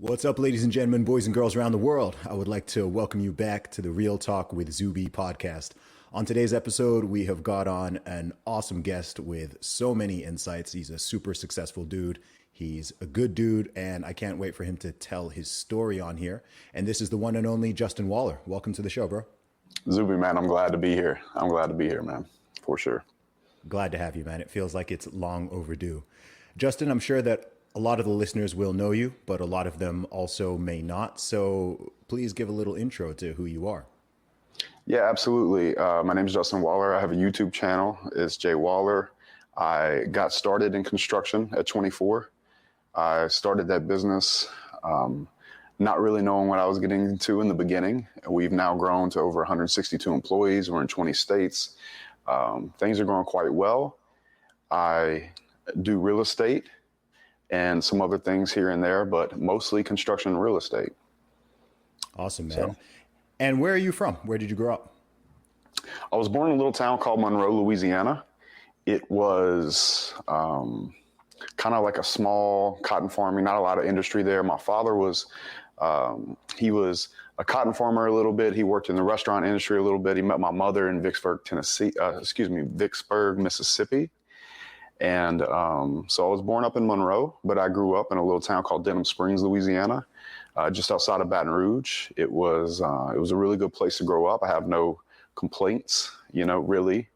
What's up, ladies and gentlemen, boys and girls around the world? I would like to welcome you back to the Real Talk with Zuby podcast. On today's episode, we have got on an awesome guest with so many insights. He's a super successful dude. He's a good dude, and I can't wait for him to tell his story on here. And this is the one and only Justin Waller. Welcome to the show, bro. Zuby, man, I'm glad to be here. Man, for sure. Glad to have you, man. It feels like it's long overdue. Justin, I'm sure that a lot of the listeners will know you, but a lot of them also may not. So please give a little intro to who you are. Yeah, absolutely. My name is Justin Waller. I have a YouTube channel. It's J Waller. I got started in construction at 24. I started that business not really knowing what I was getting into in the beginning. We've now grown to over 162 employees. We're in 20 states. Things are going quite well. I do real estate and some other things here and there, but mostly construction and real estate. Awesome, man. And where are you from? Where did you grow up? I was born in a little town called Monroe, Louisiana. It was kind of like a small cotton farming, not a lot of industry there. My father was, he was a cotton farmer a little bit. He worked in the restaurant industry a little bit. He met my mother in Vicksburg, Mississippi. And so I was born up in Monroe, but I grew up in a little town called Denham Springs, Louisiana, just outside of Baton Rouge. It was a really good place to grow up. I have no complaints, really.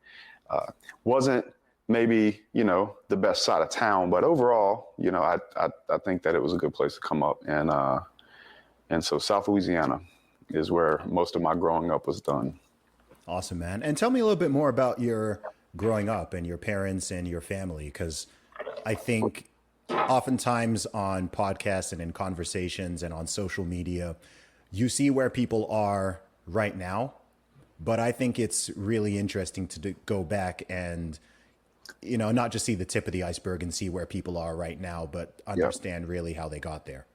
Wasn't maybe, the best side of town, but overall, I think that it was a good place to come up. And so South Louisiana is where most of my growing up was done. Awesome, man. And tell me a little bit more about your growing up and your parents and your family, because I think oftentimes on podcasts and in conversations and on social media, you see where people are right now, but I think it's really interesting to go back and, not just see the tip of the iceberg and see where people are right now, but understand really how they got there.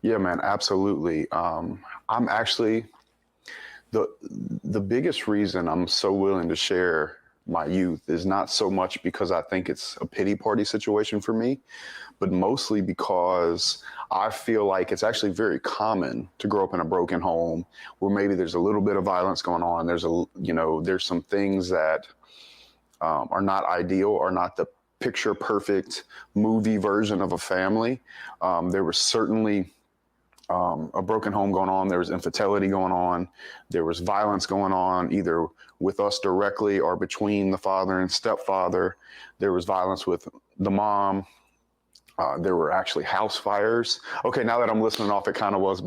Yeah, man, absolutely. I'm actually the biggest reason I'm so willing to share my youth is not so much because I think it's a pity party situation for me, but mostly because I feel like it's actually very common to grow up in a broken home where maybe there's a little bit of violence going on. There's some things that are not ideal, are not the picture perfect movie version of a family. There was certainly a broken home going on. There was infidelity going on. There was violence going on, either with us directly or between the father and stepfather. There was violence with the mom. There were actually house fires. Okay, now that I'm listening off, it kind of was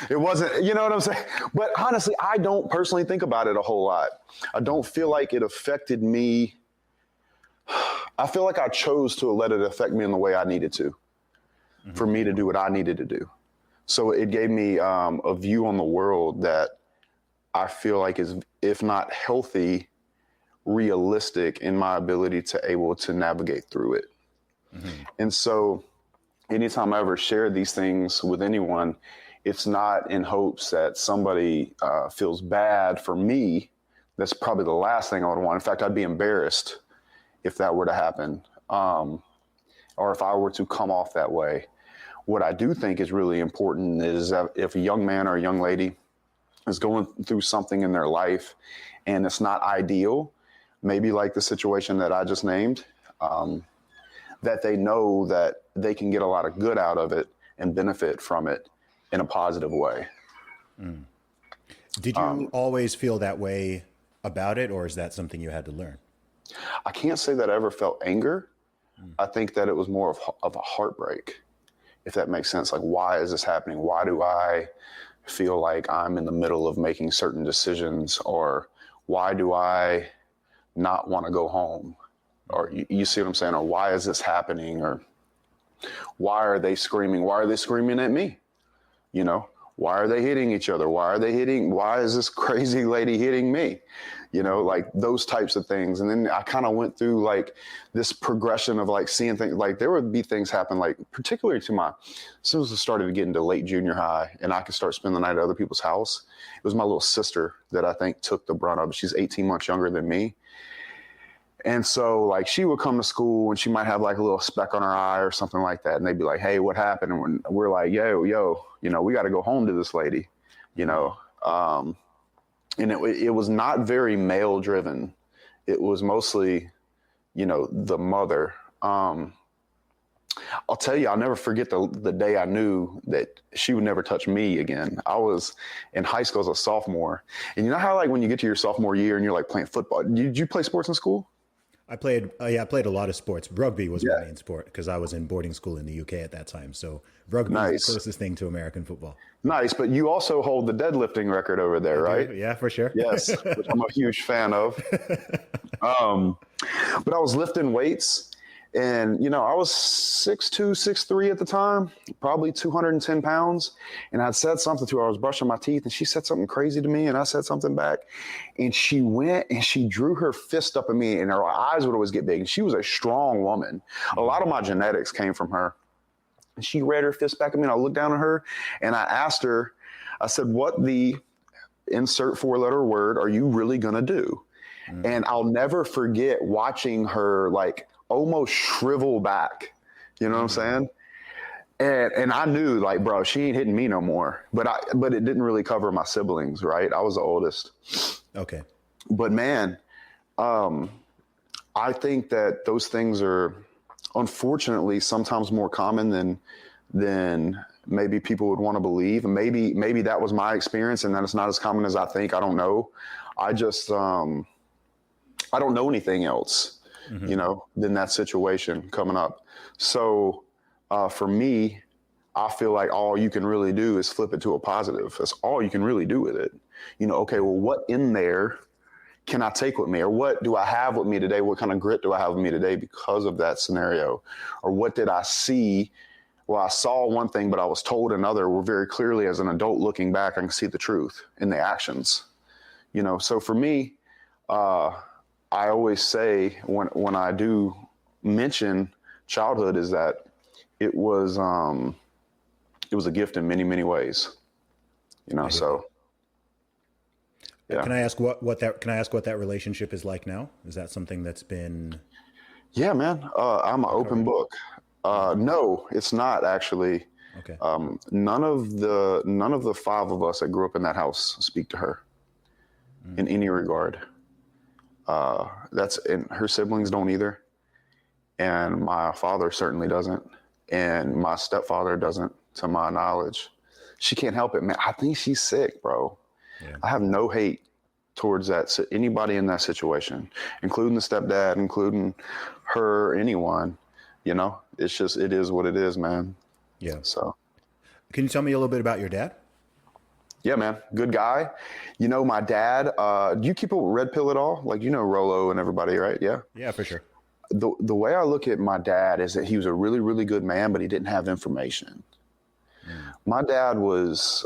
it wasn't, you know what I'm saying? But honestly, I don't personally think about it a whole lot. I don't feel like it affected me. I feel like I chose to let it affect me in the way I needed to, for me to do what I needed to do. So it gave me a view on the world that I feel like is, if not healthy, realistic in my ability to able to navigate through it. Mm-hmm. And so anytime I ever share these things with anyone, it's not in hopes that somebody feels bad for me. That's probably the last thing I would want. In fact, I'd be embarrassed if that were to happen, or if I were to come off that way. What I do think is really important is that if a young man or a young lady is going through something in their life and it's not ideal, maybe like the situation that I just named, that they know that they can get a lot of good out of it and benefit from it in a positive way. Mm. Did you always feel that way about it, or is that something you had to learn? I can't say that I ever felt anger. I think that it was more of a heartbreak, if that makes sense. Like, why is this happening? Why do I feel like I'm in the middle of making certain decisions? Or why do I not want to go home? Or you see what I'm saying? Or why is this happening? Or why are they screaming? Why are they screaming at me? Why are they hitting each other? Why is this crazy lady hitting me? Like those types of things. And then I kind of went through like this progression of like seeing things, like there would be things happen, like particularly as soon as I started to get into late junior high and I could start spending the night at other people's house. It was my little sister that I think took the brunt of it. She's 18 months younger than me. And so like she would come to school and she might have like a little speck on her eye or something like that. And they'd be like, hey, what happened? And we're like, yo, we got to go home to this lady, you know? And it was not very male driven. It was mostly, the mother. I'll tell you, I'll never forget the day I knew that she would never touch me again. I was in high school as a sophomore. And you know how like when you get to your sophomore year and you're like playing football, did you play sports in school? I played a lot of sports. Rugby was my Yeah. main sport because I was in boarding school in the UK at that time. So rugby is the Nice. closest thing to American football. Nice. But you also hold the deadlifting record over there, I right? do. Yeah, for sure. Yes, which I'm a huge fan of. But I was lifting weights and, I was 6'2", 6'3" at the time, probably 210 pounds. And I'd said something to her. I was brushing my teeth and she said something crazy to me and I said something back. And she went and she drew her fist up at me and her eyes would always get big. And she was a strong woman. A lot of my genetics came from her. And she read her fist back at me and I looked down at her and I asked her, I said, what the insert 4-letter word are you really going to do? And I'll never forget watching her like almost shrivel back. You know what I'm saying? And I knew like, bro, she ain't hitting me no more. But it didn't really cover my siblings, right? I was the oldest. Okay. But man, I think that those things are unfortunately sometimes more common than maybe people would want to believe. And maybe that was my experience and that it's not as common as I think. I don't know. I just I don't know anything else, than that situation coming up. So for me, I feel like all you can really do is flip it to a positive. That's all you can really do with it. Okay, well, what in there can I take with me? Or what do I have with me today? What kind of grit do I have with me today because of that scenario? Or what did I see? Well, I saw one thing, but I was told another. Where very clearly as an adult looking back, I can see the truth in the actions. So for me, I always say when I do mention childhood is that it was a gift in many, many ways, so. Yeah. Can I ask what that relationship is like now? Is that something that's been? Yeah, man. I'm an open book. No, it's not actually. Okay. None of the 5 of us that grew up in that house speak to her in any regard. And her siblings don't either. And my father certainly doesn't. And my stepfather doesn't, to my knowledge. She can't help it, man. I think she's sick, bro. Yeah. I have no hate towards anybody in that situation, including the stepdad, including her, anyone, it's just, it is what it is, man. Yeah. So. Can you tell me a little bit about your dad? Yeah, man. Good guy. My dad, do you keep up with Red Pill at all? Like, Rolo and everybody, right? Yeah. Yeah, for sure. The way I look at my dad is that he was a really, really good man, but he didn't have information. My dad was,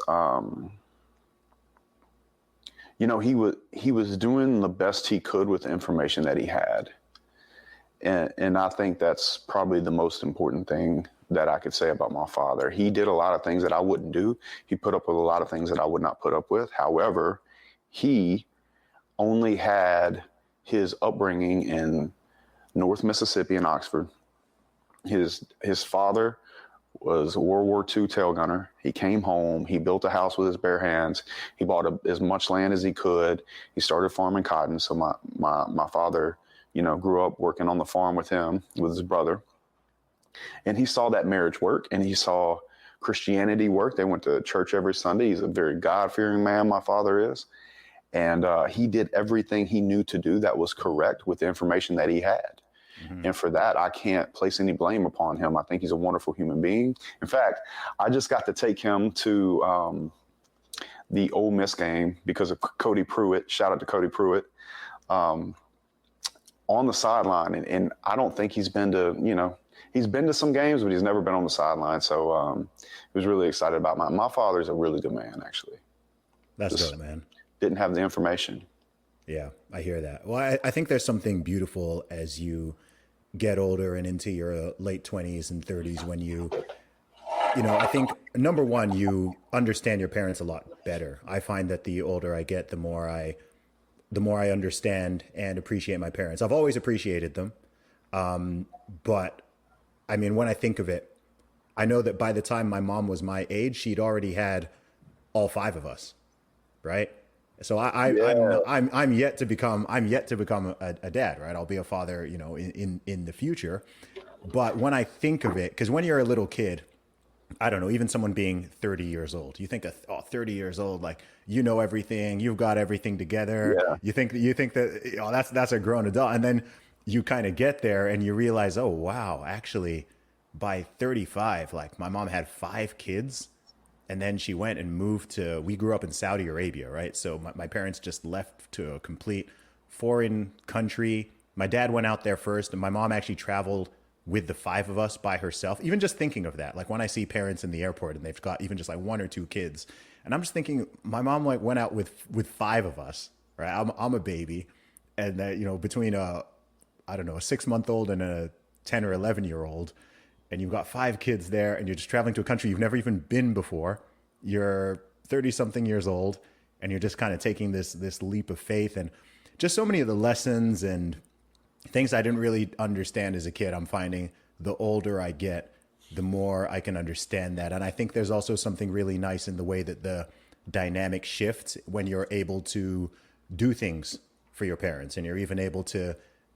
he was doing the best he could with the information that he had. And I think that's probably the most important thing that I could say about my father. He did a lot of things that I wouldn't do. He put up with a lot of things that I would not put up with. However, he only had his upbringing in North Mississippi and Oxford. His father was a World War II tail gunner. He came home. He built a house with his bare hands. He bought as much land as he could. He started farming cotton. So my father, grew up working on the farm with him, with his brother. And he saw that marriage work and he saw Christianity work. They went to church every Sunday. He's a very God-fearing man, my father is. And he did everything he knew to do that was correct with the information that he had. And for that, I can't place any blame upon him. I think he's a wonderful human being. In fact, I just got to take him to the Ole Miss game because of Cody Pruitt. Shout out to Cody Pruitt. On the sideline. And I don't think he's been to, he's been to some games, but he's never been on the sideline. So he was really excited about my father's a really good man, actually. That's dope, man. Didn't have the information. Yeah, I hear that. Well, I think there's something beautiful as you get older and into your late 20s and 30s when I think number one, you understand your parents a lot better. I find that the older I get, the more I the more I understand and appreciate my parents. I've always appreciated them. But I mean, when I think of it, I know that by the time my mom was my age, she'd already had all five of us, right? So Yeah. I'm yet to become a dad, right? I'll be a father, you know, in the future. But when I think of it, because when you're a little kid, I don't know, even someone being 30 years old, you think of, oh, 30 years old, like, you know everything, you've got everything together. Yeah. You think that, oh, that's a grown adult. And then you kind of get there and you realize, oh, wow, actually by 35, like my mom had five kids, and then she went and moved to, we grew up in Saudi Arabia, right? So my parents just left to a complete foreign country. My dad went out there first, and my mom actually traveled with the five of us by herself. Even just thinking of that, like when I see parents in the airport and they've got even just like one or two kids, and I'm just thinking, my mom like went out with five of us, right? I'm a baby, and you know, between I don't know, a 6 month old and a 10 or 11 year old, and you've got five kids there, and you're just traveling to a country you've never even been before. You're 30 something years old, and you're just kind of taking this leap of faith, and just so many of the lessons and things I didn't really understand as a kid, I'm finding the older I get, the more I can understand that. And I think there's also something really nice in the way that the dynamic shifts when you're able to do things for your parents, and you're even able to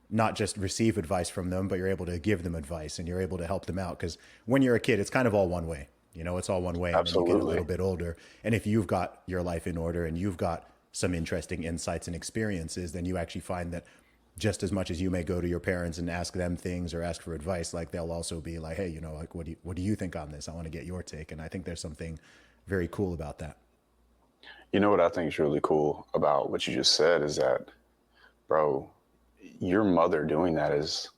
not just receive advice from them, but you're able to give them advice, and you're able to help them out. Because when you're a kid, it's kind of all one way. You know, it's all one way. And then you get a Absolutely. little bit older. And if you've got your life in order and you've got some interesting insights and experiences, then you actually find that just as much as you may go to your parents and ask them things or ask for advice, like they'll also be like, hey, you know, like, what do you think on this? I want to get your take. And I think there's something very cool about that. You know what I think is really cool about what you just said is that, bro, your mother doing that is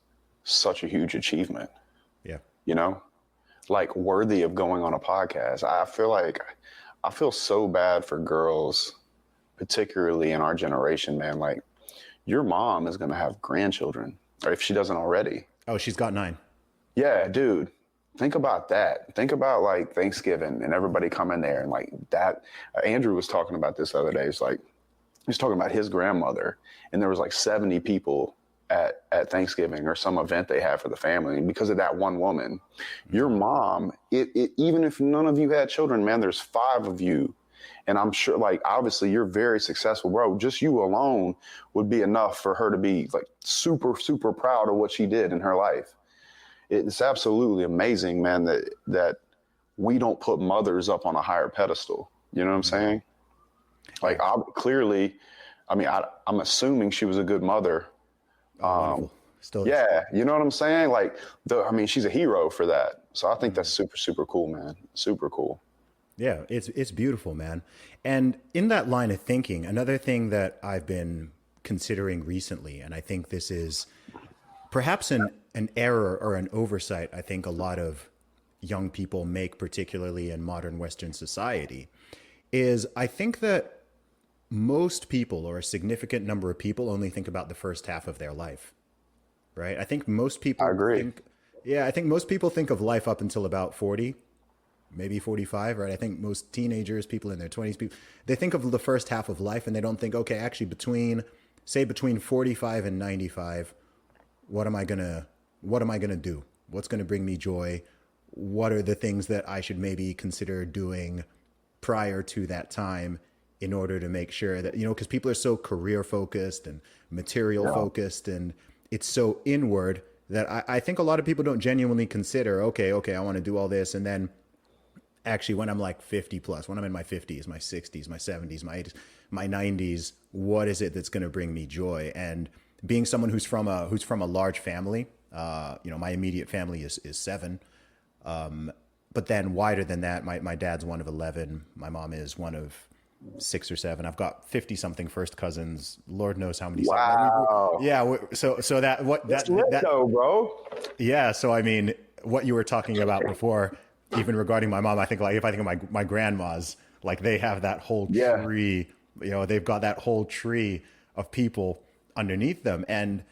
such a huge achievement, Yeah. you know, like worthy of going on a podcast. I feel so bad for girls, particularly in our generation, man. Like, your mom is going to have grandchildren, or if she doesn't already. Oh, she's got nine. Yeah, dude. Think about that. Think about like Thanksgiving and everybody coming there and like that. Andrew was talking about this the other day. It's like, he was talking about his grandmother, and there was like 70 people at Thanksgiving or some event they had for the family. And because of that one woman, your mom, even if none of you had children, man, there's five of you. And I'm sure, like, obviously you're very successful, bro. Just you alone would be enough for her to be like super, super proud of what she did in her life. It's absolutely amazing, man, that we don't put mothers up on a higher pedestal. You know what I'm saying? Like, I'm assuming she was a good mother. Wonderful. Still is. Yeah, you know what I'm saying? Like, she's a hero for that. So I think that's super, super cool, man. Super cool. Yeah, it's beautiful, man. And in that line of thinking, another thing that I've been considering recently, and I think this is perhaps an error or an oversight I think a lot of young people make, particularly in modern Western society, is I think that most people, or a significant number of people, only think about the first half of their life, right? I think most people I agree. I think most people think of life up until about 40, maybe 45, right? I think most teenagers, people in their 20s, they think of the first half of life, and they don't think, okay, actually between 45 and 95, what am I going to do? What's going to bring me joy? What are the things that I should maybe consider doing prior to that time in order to make sure that, you know, because people are so career focused and material focused, and it's so inward that I think a lot of people don't genuinely consider, okay, I want to do all this. And then actually when I'm like 50 plus, when I'm in my 50s, my 60s, my 70s, my 80s, my 90s, what is it that's going to bring me joy? And being someone who's from a large family, you know, my immediate family is seven. But then wider than that, my dad's one of 11. My mom is one of 6 or 7. I've got 50 something first cousins. Lord knows how many. Wow. Yeah. So that, what That's lit though, bro. yeah. So, I mean, what you were talking about before, even regarding my mom, I think, like, if I think of my grandmas, like, they have that whole Yeah. tree, you know, they've got that whole tree of people underneath them. And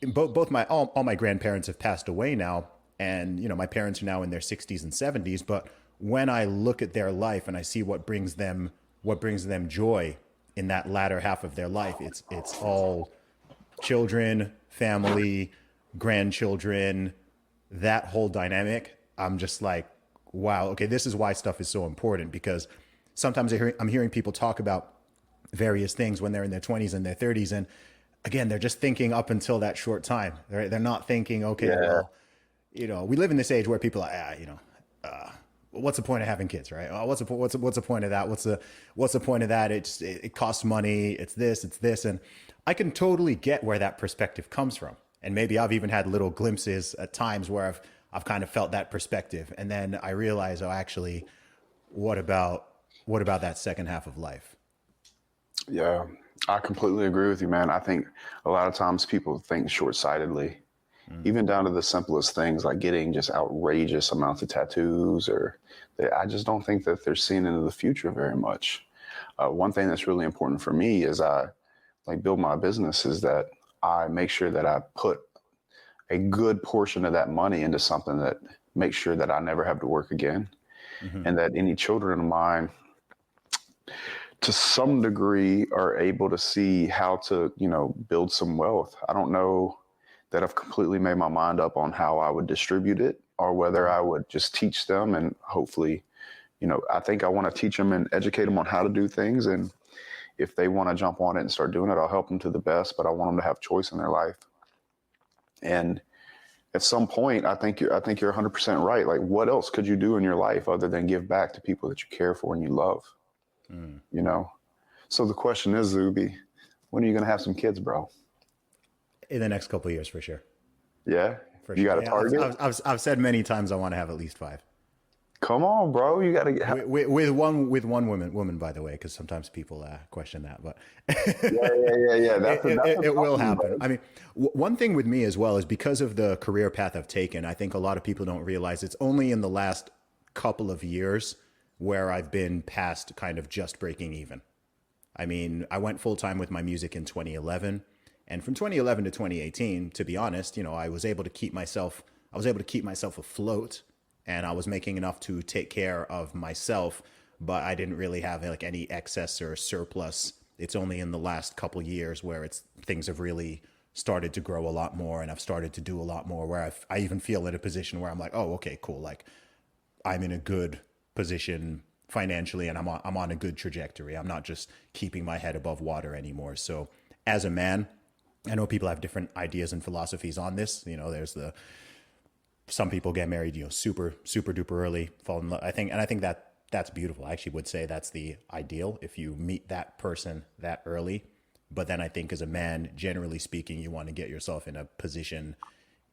both all my grandparents have passed away now. And, you know, my parents are now in their 60s and 70s. But when I look at their life and I see what brings them joy in that latter half of their life, it's all children, family, grandchildren, that whole dynamic. I'm just like, wow, okay, this is why stuff is so important, because sometimes I'm hearing people talk about various things when they're in their 20s and their 30s. And again, they're just thinking up until that short time. They're not thinking, okay, Yeah. well, we live in this age where people are, what's the point of having kids, right? Oh, what's the point of that? What's the point of that? It costs money. It's this. And I can totally get where that perspective comes from. And maybe I've even had little glimpses at times where I've kind of felt that perspective. And then I realize, oh, actually, what about that second half of life? Yeah, I completely agree with you, man. I think a lot of times people think short-sightedly, even down to the simplest things like getting just outrageous amounts of tattoos, or I just don't think that they're seeing into the future very much. One thing that's really important for me as I like build my business is that I make sure that I put a good portion of that money into something that makes sure that I never have to work again, and that any children of mine to some degree are able to see how to, build some wealth. I don't know that I've completely made my mind up on how I would distribute it, or whether I would just teach them and hopefully, I think I want to teach them and educate them on how to do things. And if they want to jump on it and start doing it, I'll help them to the best, but I want them to have choice in their life. And at some point, I think you're 100% right. Like, what else could you do in your life other than give back to people that you care for and you love? You know? So the question is, Zuby, when are you going to have some kids, bro? In the next couple of years, for sure. Yeah? For You sure. got a Yeah, target? I've said many times I want to have at least 5. Come on, bro. You got to get... With one woman, by the way, because sometimes people question that, but Yeah. it will happen. Bro. I mean, one thing with me as well is because of the career path I've taken, I think a lot of people don't realize it's only in the last couple of years where I've been past kind of just breaking even. I mean, I went full time with my music in 2011, and from 2011 to 2018, to be honest, I was able to keep myself afloat, and I was making enough to take care of myself, but I didn't really have like any excess or surplus. It's only in the last couple years where things have really started to grow a lot more, and I've started to do a lot more, where I even feel in a position where I'm like, oh, okay, cool. Like, I'm in a good position financially, and I'm on a good trajectory. I'm not just keeping my head above water anymore. So as a man, I know people have different ideas and philosophies on this. There's some people get married, super duper early, fall in love. I think that's beautiful. I actually would say that's the ideal if you meet that person that early. But then I think as a man, generally speaking, you want to get yourself in a position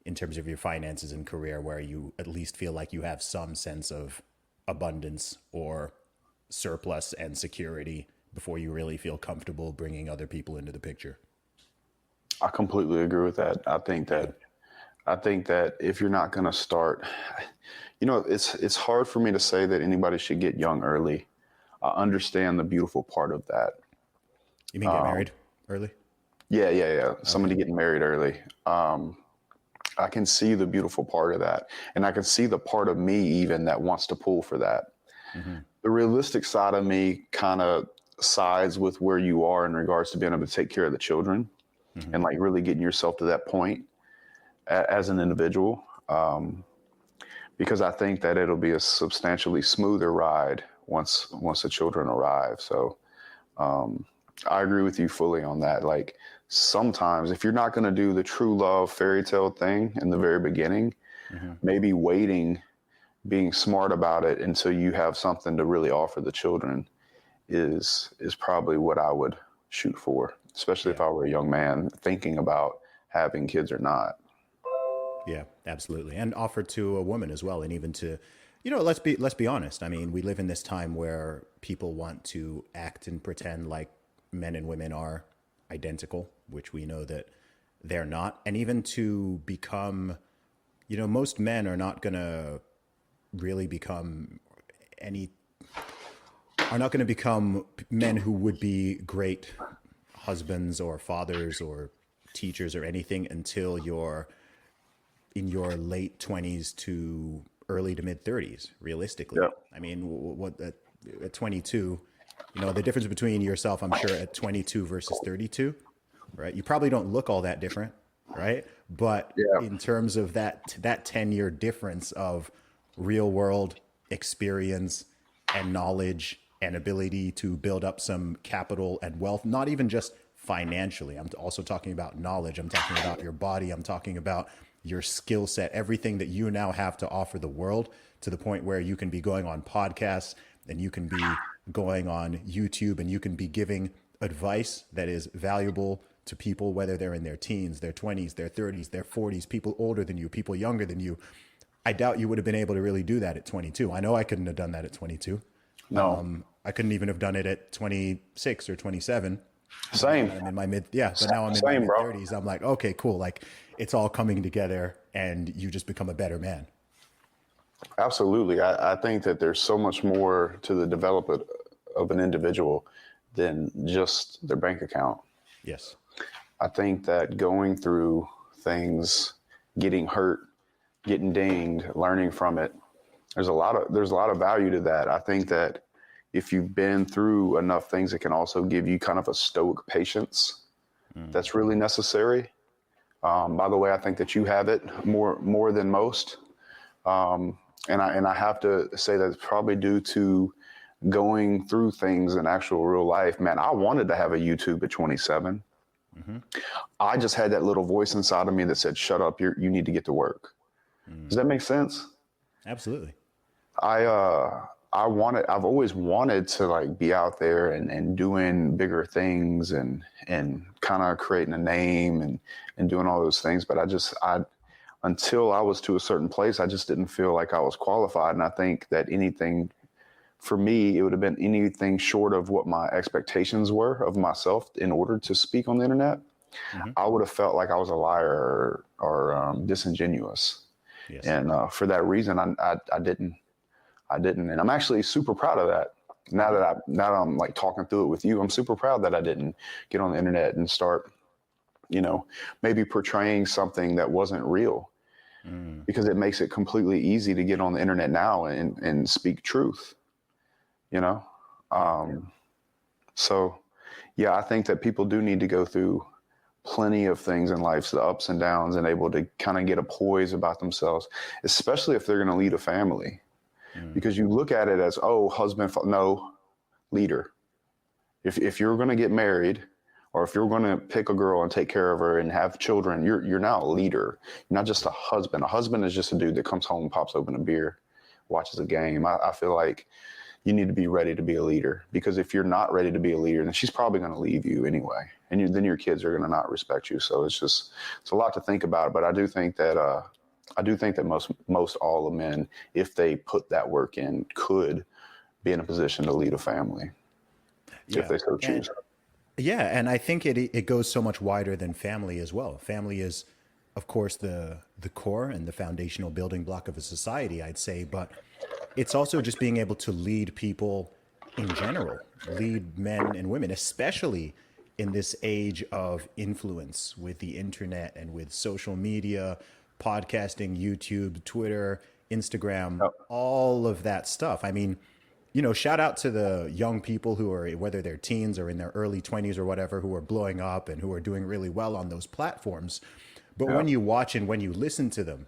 in terms of your finances and career where you at least feel like you have some sense of abundance or surplus and security before you really feel comfortable bringing other people into the picture. I completely agree with that. I think that if you're not going to start, it's hard for me to say that anybody should get young early. I understand the beautiful part of that. You mean get married early? Yeah. Somebody getting married early. I can see the beautiful part of that. And I can see the part of me even that wants to pull for that. Mm-hmm. The realistic side of me kind of sides with where you are in regards to being able to take care of the children, mm-hmm. and like really getting yourself to that point as an individual. Because I think that it'll be a substantially smoother ride once the children arrive. So I agree with you fully on that. Like, sometimes if you're not going to do the true love fairy tale thing in the very beginning, mm-hmm. maybe waiting, being smart about it until you have something to really offer the children is probably what I would shoot for, especially if I were a young man thinking about having kids or not. Yeah, absolutely. And offer to a woman as well. And even to, let's be honest. I mean, we live in this time where people want to act and pretend like men and women are identical, which we know that they're not. And even to become, most men are not going to really become men who would be great husbands or fathers or teachers or anything until you're in your late 20s to early to mid 30s, realistically. Yep. I mean, at 22, You know, the difference between yourself, I'm sure, at 22 versus 32, right? You probably don't look all that different, right? But Yeah. in terms of that 10-year difference of real world experience and knowledge and ability to build up some capital and wealth, not even just financially. I'm also talking about knowledge. I'm talking about your body. I'm talking about your skill set, everything that you now have to offer the world, to the point where you can be going on podcasts and you can be going on YouTube and you can be giving advice that is valuable to people, whether they're in their teens, their 20s, their 30s, their 40s, people older than you, people younger than you. I doubt you would have been able to really do that at 22. I know I couldn't have done that at 22. No. I couldn't even have done it at 26 or 27. Same. I'm in my mid, yeah, but now I'm in my Same, mid bro. 30s. I'm like, okay, cool. Like, it's all coming together and you just become a better man. Absolutely. I think that there's so much more to the development of an individual than just their bank account. Yes. I think that going through things, getting hurt, getting dinged, learning from it, there's a lot of value to that. I think that if you've been through enough things, it can also give you kind of a stoic patience that's really necessary. By the way, I think that you have it more than most. And I have to say that it's probably due to going through things in actual real life. Man, I wanted to have a YouTube at 27. Mm-hmm. I just had that little voice inside of me that said, shut up, you need to get to work. Does that make sense? Absolutely. I've always wanted to like be out there and doing bigger things and kind of creating a name and doing all those things. But until I was to a certain place, I just didn't feel like I was qualified. And I think that anything for me, it would have been anything short of what my expectations were of myself in order to speak on the internet. Mm-hmm. I would have felt like I was a liar or disingenuous. Yes. And for that reason, I didn't. And I'm actually super proud of that. Now that I'm like talking through it with you, I'm super proud that I didn't get on the internet and start, maybe portraying something that wasn't real, because it makes it completely easy to get on the internet now and speak truth, So yeah, I think that people do need to go through plenty of things in life, the ups and downs, and able to kind of get a poise about themselves, especially if they're going to lead a family. Because you look at it as, husband, no, leader. If you're going to get married, or if you're going to pick a girl and take care of her and have children, you're now a leader. You're not just a husband. A husband is just a dude that comes home, pops open a beer, watches a game. I feel like you need to be ready to be a leader, because if you're not ready to be a leader, then she's probably going to leave you anyway. And then your kids are going to not respect you. So it's a lot to think about. But I do think that, most all the men, if they put that work in, could be in a position to lead a family, if they so choose. And I think it goes so much wider than family as well. Family is, of course, the core and the foundational building block of a society, I'd say, but it's also just being able to lead people in general, lead men and women, especially in this age of influence with the internet and with social media, podcasting, YouTube, Twitter, Instagram, all of that stuff. I mean, shout out to the young people who are, whether they're teens or in their early 20s or whatever, who are blowing up and who are doing really well on those platforms. But when you watch and when you listen to them,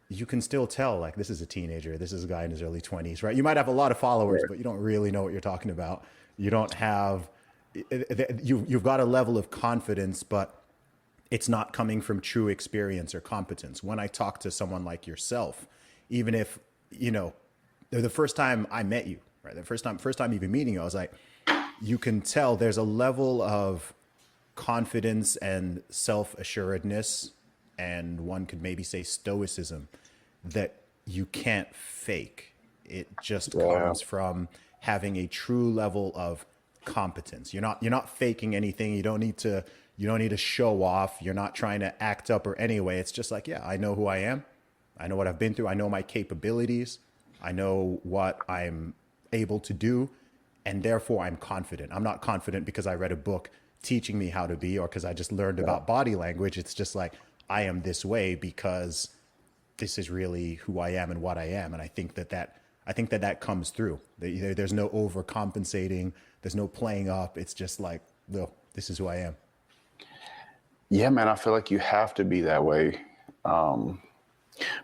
you can still tell, like, this is a teenager, this is a guy in his early 20s, right? You might have a lot of followers, but you don't really know what you're talking about. You don't have, you've got a level of confidence, but it's not coming from true experience or competence. When I talk to someone like yourself, even if, the first time I met you, right? The first time even meeting you, I was like, you can tell there's a level of confidence and self-assuredness, and one could maybe say stoicism, that you can't fake. It just comes from having a true level of competence. You're not faking anything. You don't need to show off. You're not trying to act up or anyway. It's just like, I know who I am. I know what I've been through. I know my capabilities. I know what I'm able to do. And therefore I'm confident. I'm not confident because I read a book teaching me how to be, or because I just learned about body language. It's just like, I am this way because this is really who I am and what I am. And I think that I think that comes through. There's no overcompensating. There's no playing up. It's just like, no, this is who I am. Yeah, man, I feel like you have to be that way,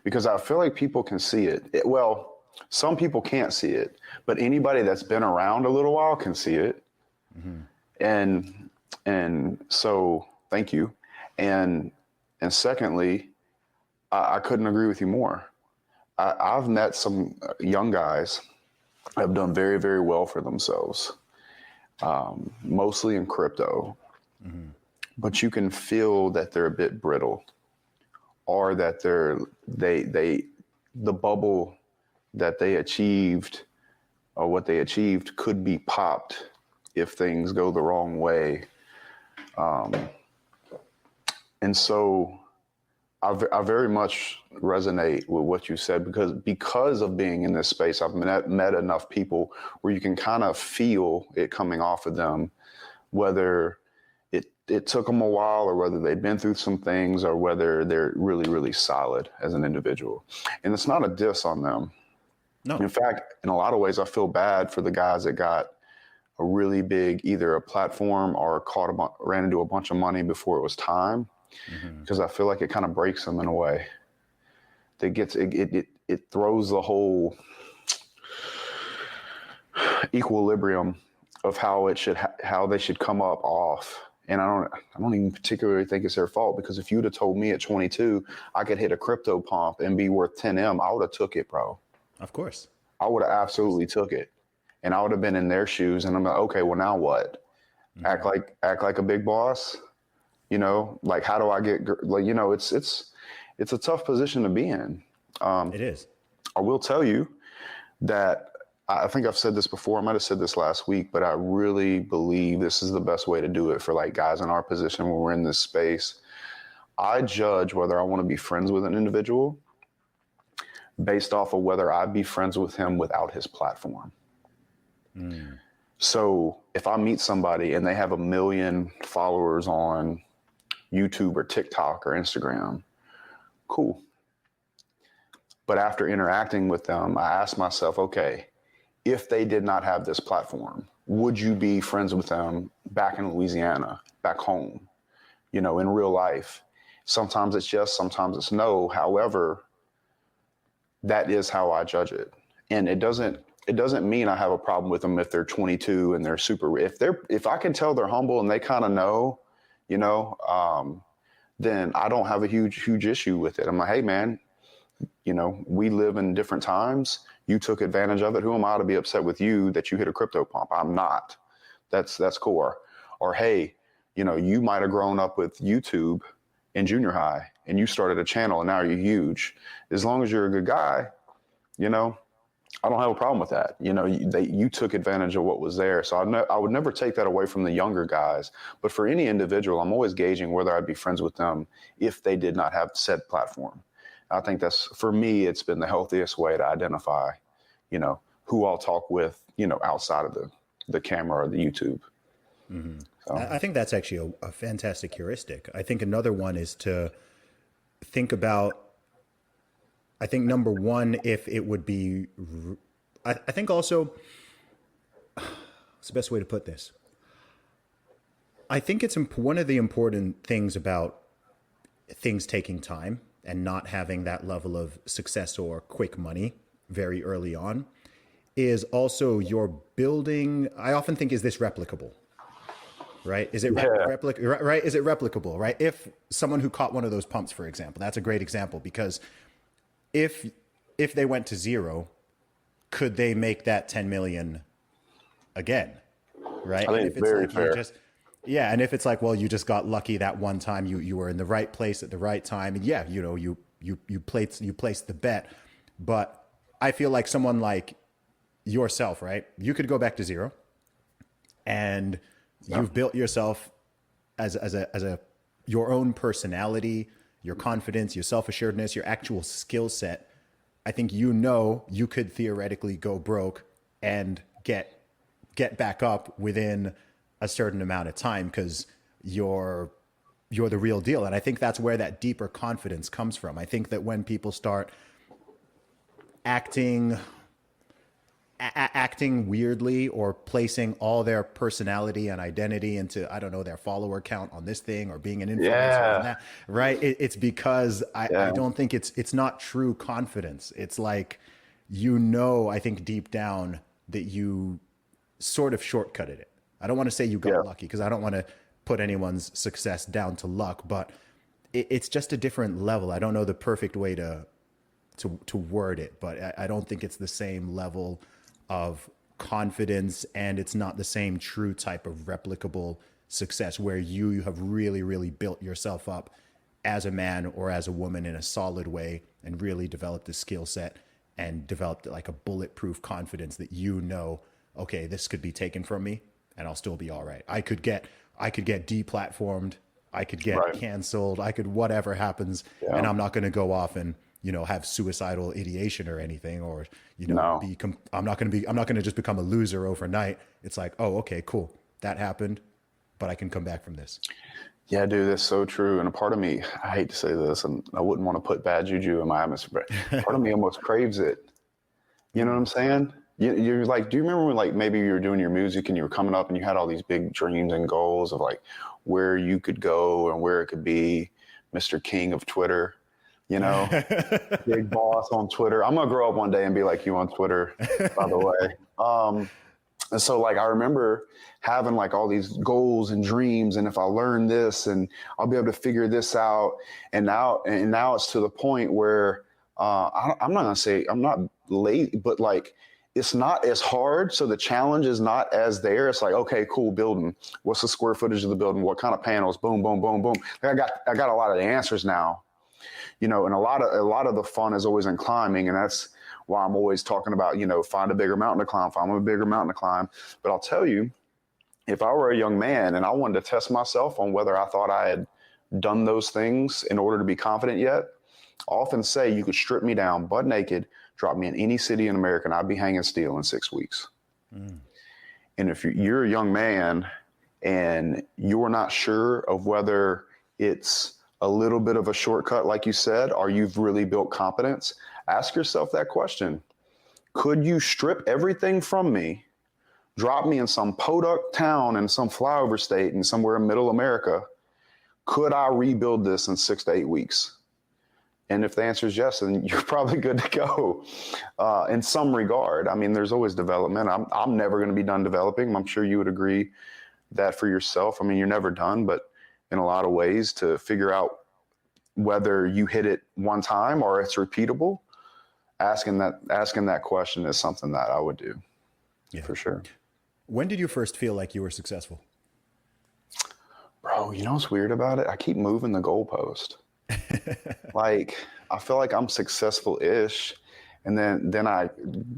because I feel like people can see it. Well, some people can't see it, but anybody that's been around a little while can see it. Mm-hmm. And so thank you. And secondly, I couldn't agree with you more. I've met some young guys that have done very, very well for themselves, mostly in crypto. Mm-hmm. But you can feel that they're a bit brittle, or that the bubble that they achieved, or what they achieved, could be popped if things go the wrong way. And so I very much resonate with what you said, because of being in this space, I've met enough people where you can kind of feel it coming off of them, whether it took them a while, or whether they've been through some things, or whether they're really, really solid as an individual. And it's not a diss on them. No. In fact, in a lot of ways, I feel bad for the guys that got a really big, either a platform or ran into a bunch of money before it was time, because I feel like it kind of breaks them in a way. It throws the whole equilibrium of how they should come up off. And I don't even particularly think it's their fault, because if you'd have told me at 22 I could hit a crypto pump and be worth 10M, I would have took it, bro. Of course. I would have absolutely took it. And I would have been in their shoes, and I'm like, okay, well, now what? Mm-hmm. Act like a big boss, like, how do I get, like, it's a tough position to be in. It is. I will tell you that I think I've said this before. I might have said this last week, but I really believe this is the best way to do it for, like, guys in our position when we're in this space. I judge whether I want to be friends with an individual based off of whether I'd be friends with him without his platform. Mm. So if I meet somebody and they have 1 million followers on YouTube or TikTok or Instagram, cool. But after interacting with them, I ask myself, okay, if they did not have this platform, would you be friends with them back in Louisiana, back home, in real life? Sometimes it's yes, sometimes it's no. However, that is how I judge it. And it doesn't mean I have a problem with them if they're 22 and they're super, if I can tell they're humble and they kind of know, then I don't have a huge issue with it. I'm like, hey man, we live in different times. You took advantage of it. Who am I to be upset with you that you hit a crypto pump? I'm not. That's cool. Or hey, you might have grown up with YouTube in junior high and you started a channel and now you're huge. As long as you're a good guy, I don't have a problem with that. You took advantage of what was there. So I would never take that away from the younger guys. But for any individual, I'm always gauging whether I'd be friends with them if they did not have said platform. I think that's, for me, it's been the healthiest way to identify, who I'll talk with, outside of the camera or the YouTube. Mm-hmm. So. I think that's actually a fantastic heuristic. I think another one is to think about, I think number one, if it would be, I think also, what's the best way to put this? I think it's one of the important things about things taking time and not having that level of success or quick money very early on is also you're building, I often think, is this replicable? Right? Is it right? Is it replicable? Right? If someone who caught one of those pumps, for example, that's a great example, because if they went to zero, could they make that 10 million again? Right? I think and if it's very like fair. And if it's like, well, you just got lucky that one time, you were in the right place at the right time, and you placed the bet. But I feel like someone like yourself, right? You could go back to zero, and you've built yourself as your own personality, your confidence, your self-assuredness, your actual skill set. I think you could theoretically go broke and get back up within a certain amount of time because you're the real deal. And I think that's where that deeper confidence comes from. I think that when people start acting, acting weirdly or placing all their personality and identity into, I don't know, their follower count on this thing or being an influencer on Yeah. that, right? It's because I Yeah. don't think it's not true confidence. It's like, I think deep down that you sort of shortcutted it. I don't want to say you got Yeah. lucky because I don't want to put anyone's success down to luck, but it's just a different level. I don't know the perfect way to word it, but I don't think it's the same level of confidence, and it's not the same true type of replicable success where you have really, really built yourself up as a man or as a woman in a solid way and really developed a skill set and developed like a bulletproof confidence that okay, this could be taken from me and I'll still be all right. I could get deplatformed, I could get Right. canceled, I could whatever happens, and Yeah. I'm not going to go off and have suicidal ideation or anything, or No. I'm not going to just become a loser overnight. It's like, oh, okay, cool, that happened, but I can come back from this. Yeah, dude, that's so true. And a part of me, I hate to say this, and I wouldn't want to put bad juju in my atmosphere, but part of me almost craves it. You know what I'm saying? You're like, do you remember when like maybe you were doing your music and you were coming up and you had all these big dreams and goals of like where you could go and where it could be, Mr. King of Twitter, you know, big boss on Twitter. I'm gonna grow up one day and be like you on Twitter, by the way. And so like I remember having like all these goals and dreams, and if I learn this and I'll be able to figure this out. And now it's to the point where I'm not gonna say I'm not late, but like it's not as hard. So the challenge is not as there. It's like, okay, cool, building. What's the square footage of the building? What kind of panels? Boom, boom, boom, boom. Like I got a lot of the answers now, and a lot of the fun is always in climbing, and that's why I'm always talking about, find a bigger mountain to climb, find a bigger mountain to climb. But I'll tell you, if I were a young man and I wanted to test myself on whether I thought I had done those things in order to be confident yet, I often say you could strip me down butt naked, drop me in any city in America, and I'd be hanging steel in 6 weeks. And if you're a young man and you're not sure of whether it's a little bit of a shortcut, like you said, or you've really built competence, ask yourself that question. Could you strip everything from me, drop me in some podunk town in some flyover state in somewhere in middle America? Could I rebuild this in 6 to 8 weeks? And if the answer is yes, then you're probably good to go in some regard. I mean, there's always development. I'm never going to be done developing. I'm sure you would agree that for yourself. I mean, you're never done, but in a lot of ways to figure out whether you hit it one time or it's repeatable, asking that question is something that I would do. Yeah. For sure. When did you first feel like you were successful? Bro, you know what's weird about it? I keep moving the goalpost. Like, I feel like I'm successful-ish, and then I,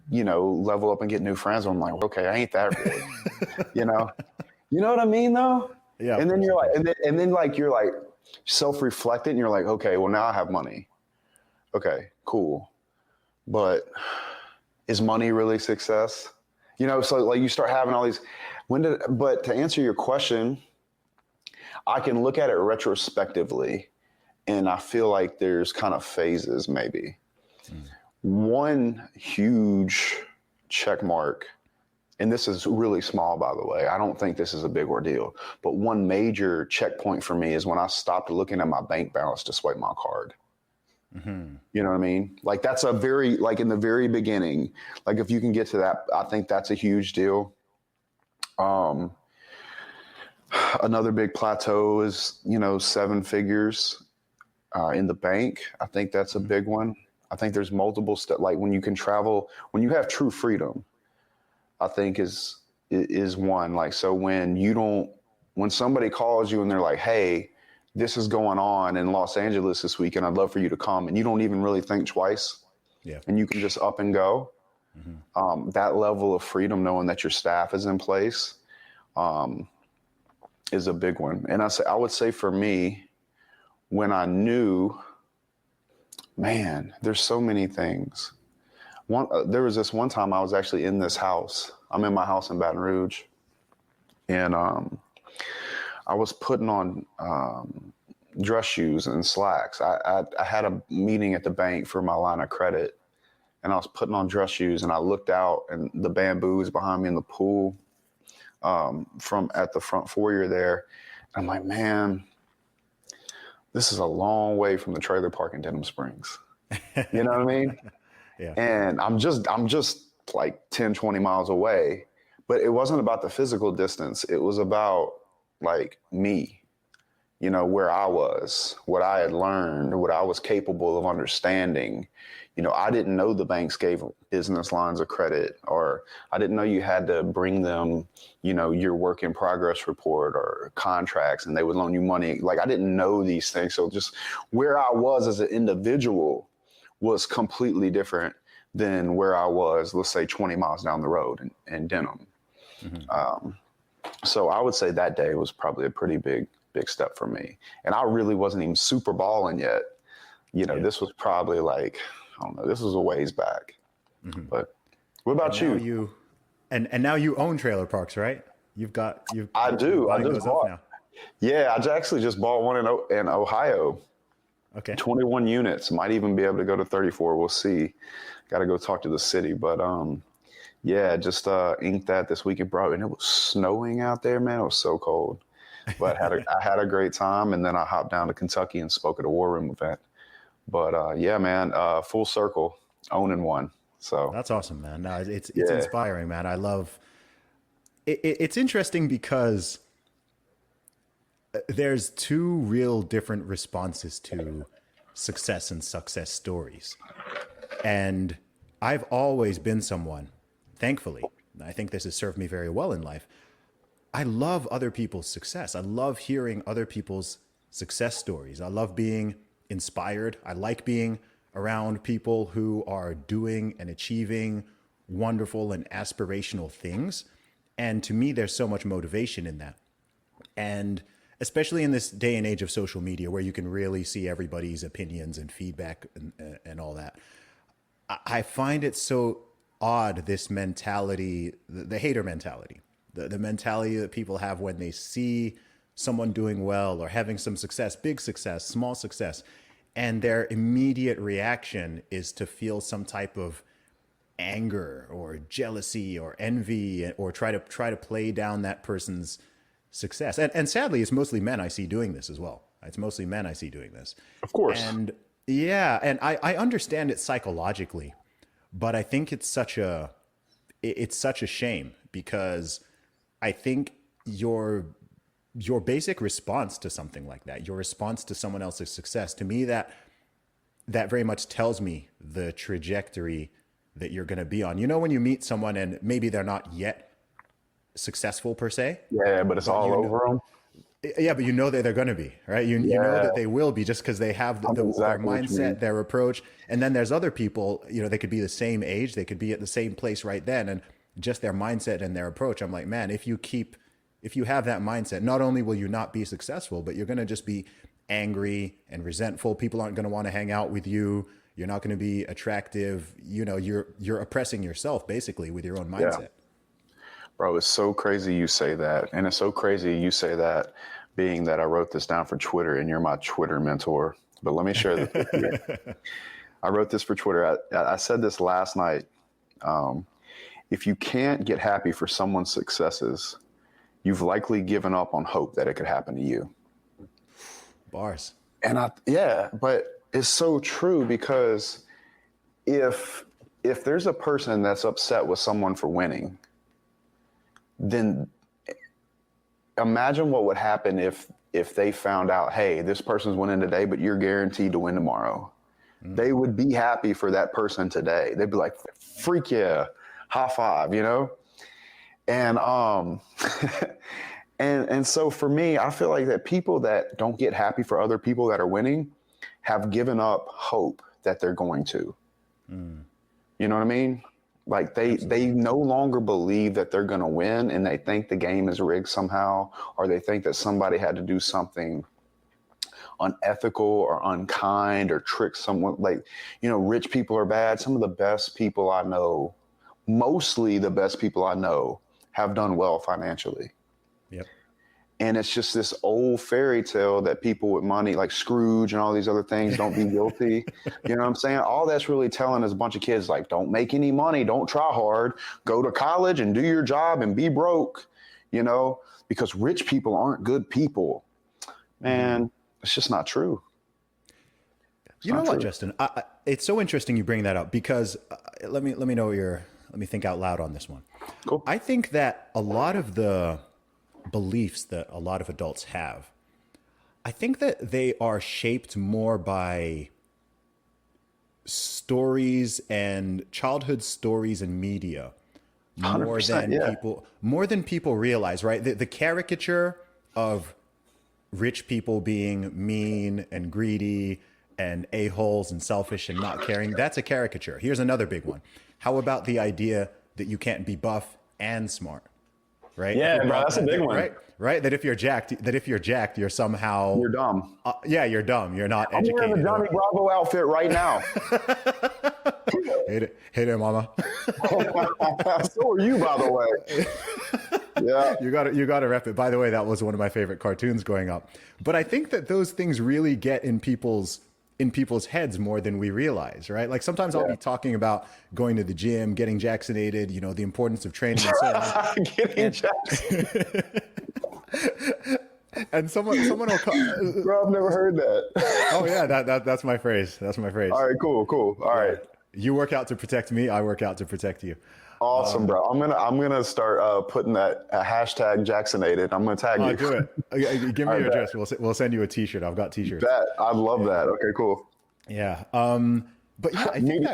level up and get new friends. I'm like, okay, I ain't that really, you know? You know what I mean, though? Yeah. And then you're like, and then like you're like self-reflectant, and you're like, okay, well now I have money. Okay, cool. But is money really success? So like you start having all these, but to answer your question, I can look at it retrospectively, and I feel like there's kind of phases maybe. One huge check mark, and this is really small, by the way. I don't think this is a big ordeal, but one major checkpoint for me is when I stopped looking at my bank balance to swipe my card. You know what I mean? Like that's like in the very beginning, like if you can get to that, I think that's a huge deal. Another big plateau is, 7 figures in the bank. I think that's a big one. I think there's multiple steps, like when you can travel, when you have true freedom, I think is one. Like, so when somebody calls you and they're like, hey, this is going on in Los Angeles this week, and I'd love for you to come, and you don't even really think twice. Yeah. And you can just up and go. That level of freedom, knowing that your staff is in place, is a big one. And I would say for me, when I knew, man, there's so many things. There was this one time I was actually in this house. I'm in my house in Baton Rouge, and I was putting on dress shoes and slacks. I had a meeting at the bank for my line of credit, and I was putting on dress shoes, and I looked out, and the bamboos behind me in the pool from at the front foyer there. I'm like, man, this is a long way from the trailer park in Denham Springs. You know what I mean? Yeah. And I'm just like 10, 20 miles away, but it wasn't about the physical distance. It was about like me, you know, where I was, what I had learned, what I was capable of understanding. You know, I didn't know the banks gave business lines of credit, or I didn't know you had to bring them, you know, your work in progress report or contracts, and they would loan you money. Like, I didn't know these things. So just where I was as an individual was completely different than where I was, let's say 20 miles down the road in Denham. Mm-hmm. So I would say that day was probably a pretty big step for me. And I really wasn't even super balling yet. You know, This was probably like, I don't know, this was a ways back. Mm-hmm. But what about you? And now you own trailer parks, right? I do. I just bought. Now. Yeah, I actually just bought one in Ohio. Okay. 21 units. Might even be able to go to 34. We'll see. Got to go talk to the city. But yeah, just inked that this weekend, bro. And it was snowing out there, man. It was so cold. But I had a great time. And then I hopped down to Kentucky and spoke at a War Room event. But yeah, man, full circle, owning one. So that's awesome, man. No, it's inspiring, man. I love it. It's interesting because there's two real different responses to success and success stories. And I've always been someone, thankfully, I think this has served me very well in life. I love other people's success. I love hearing other people's success stories. I love being inspired. I like being around people who are doing and achieving wonderful and aspirational things. And to me, there's so much motivation in that. And especially in this day and age of social media, where you can really see everybody's opinions and feedback and all that, I find it so odd, this mentality, the hater mentality, the mentality that people have when they see someone doing well or having some success, big success, small success, and their immediate reaction is to feel some type of anger or jealousy or envy, or try to play down that person's success. And sadly, it's mostly men I see doing this as well. It's mostly men I see doing this. Of course. And yeah, and I understand it psychologically, but I think it's such a shame, because I think your basic response to something like that, your response to someone else's success, to me, that very much tells me the trajectory that you're going to be on. You know, when you meet someone and maybe they're not yet successful per se. Yeah, but it's all over them. Yeah, but you know that they're going to be, right? You know that they will be, just because they have their mindset, their approach. And then there's other people, you know, they could be the same age, they could be at the same place right then, and just their mindset and their approach. I'm like, man, if you have that mindset, not only will you not be successful, but you're going to just be angry and resentful. People aren't going to want to hang out with you. You're not going to be attractive. You know, you're oppressing yourself basically with your own mindset. Yeah. Bro, it's so crazy you say that. And it's so crazy you say that, being that I wrote this down for Twitter and you're my Twitter mentor. But let me share this with you. I wrote this for Twitter. I said this last night. If you can't get happy for someone's successes, you've likely given up on hope that it could happen to you. Bars. And but it's so true, because if there's a person that's upset with someone for winning, then imagine what would happen if they found out, hey, this person's winning today, but you're guaranteed to win tomorrow. Mm. They would be happy for that person today. They'd be like, freak yeah, high five, you know? And and so for me, I feel like that people that don't get happy for other people that are winning have given up hope that they're going to. Mm. You know what I mean? Like they no longer believe that they're going to win, and they think the game is rigged somehow, or they think that somebody had to do something unethical or unkind or trick someone. Like, you know, rich people are bad. Some of the best people I know, mostly the best people I know, have done well financially. Yep. And it's just this old fairy tale that people with money, like Scrooge and all these other things, don't be guilty. You know what I'm saying? All that's really telling is a bunch of kids like, don't make any money, don't try hard, go to college and do your job and be broke, you know, because rich people aren't good people. Man, it's just not true. You know what, Justin? It's so interesting you bring that up because let me know let me think out loud on this one. Cool. I think that a lot of the beliefs that a lot of adults have, I think that they are shaped more by stories and childhood stories and media more than people realize, right? The caricature of rich people being mean and greedy and a-holes and selfish and not caring, that's a caricature. Here's another big one. How about the idea that you can't be buff and smart? Right? Yeah, bro, that's a big one. Right? That if you're jacked, you're somehow You're dumb. You're dumb. You're not I'm educated. wearing a Johnny Bravo outfit right now. Hey there, mama. So are you, by the way. Yeah. You gotta rep it. By the way, that was one of my favorite cartoons growing up. But I think that those things really get in people's heads more than we realize, right? Like sometimes I'll be talking about going to the gym, getting jacksinated, you know, the importance of training and so on. Getting jacksinated. And someone will call. Bro, I've never heard that. Oh yeah, that's my phrase. That's my phrase. All right, cool. All right. You work out to protect me. I work out to protect you. Awesome, bro. I'm gonna start putting that hashtag Jacksinated. I'm gonna tag you. Do it. Give me your address. We'll send you a T-shirt. I've got T-shirts. I love that. Okay, cool. Yeah. But yeah, I think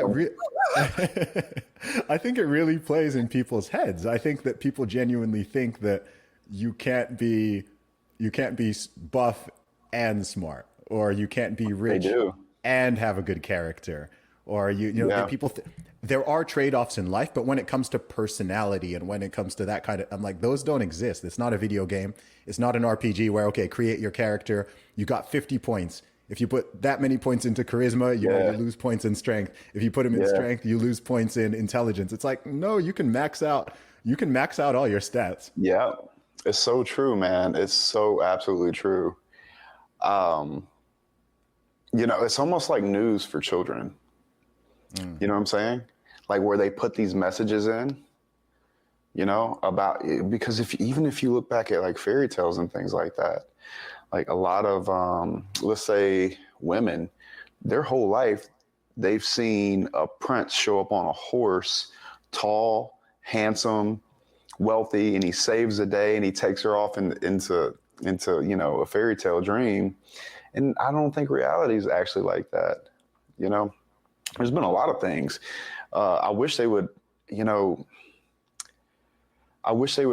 I think it really plays in people's heads. I think that people genuinely think that you can't be buff and smart, or you can't be rich and have a good character, or people. There are trade-offs in life, but when it comes to personality and when it comes to that kind of, I'm like, those don't exist. It's not a video game. It's not an RPG where, okay, create your character. You got 50 points. If you put that many points into charisma, you lose points in strength. If you put them in strength, you lose points in intelligence. It's like, no, you can max out all your stats. Yeah, it's so true, man. It's so absolutely true. It's almost like news for children. You know what I'm saying? Like where they put these messages in, because if you look back at like fairy tales and things like that, like a lot of, let's say women, their whole life, they've seen a prince show up on a horse, tall, handsome, wealthy, and he saves the day and he takes her off into a fairy tale dream. And I don't think reality is actually like that. There's been a lot of things. I wish they would,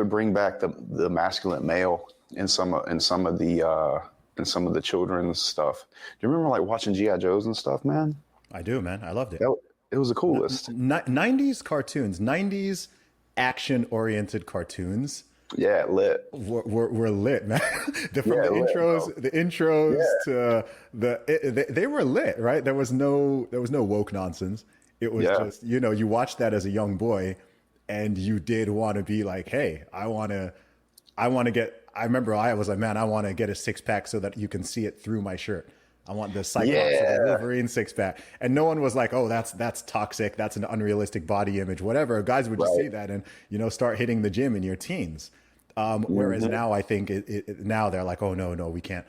bring back the masculine male in some of the children's stuff. Do you remember like watching G.I. Joes and stuff, man? I do, man. I loved it. It was the coolest. 90s cartoons, 90s action-oriented cartoons. Yeah, lit. We're lit, man. The intros to they were lit, right? There was no woke nonsense. It was just, you watched that as a young boy and you did want to be like, hey, I remember I was like, man, I want to get a 6-pack so that you can see it through my shirt. I want the Cyclops or the Wolverine 6-pack. And no one was like, oh, that's toxic. That's an unrealistic body image, whatever. Guys would just see that and, start hitting the gym in your teens. Whereas now I think now they're like, oh, no, we can't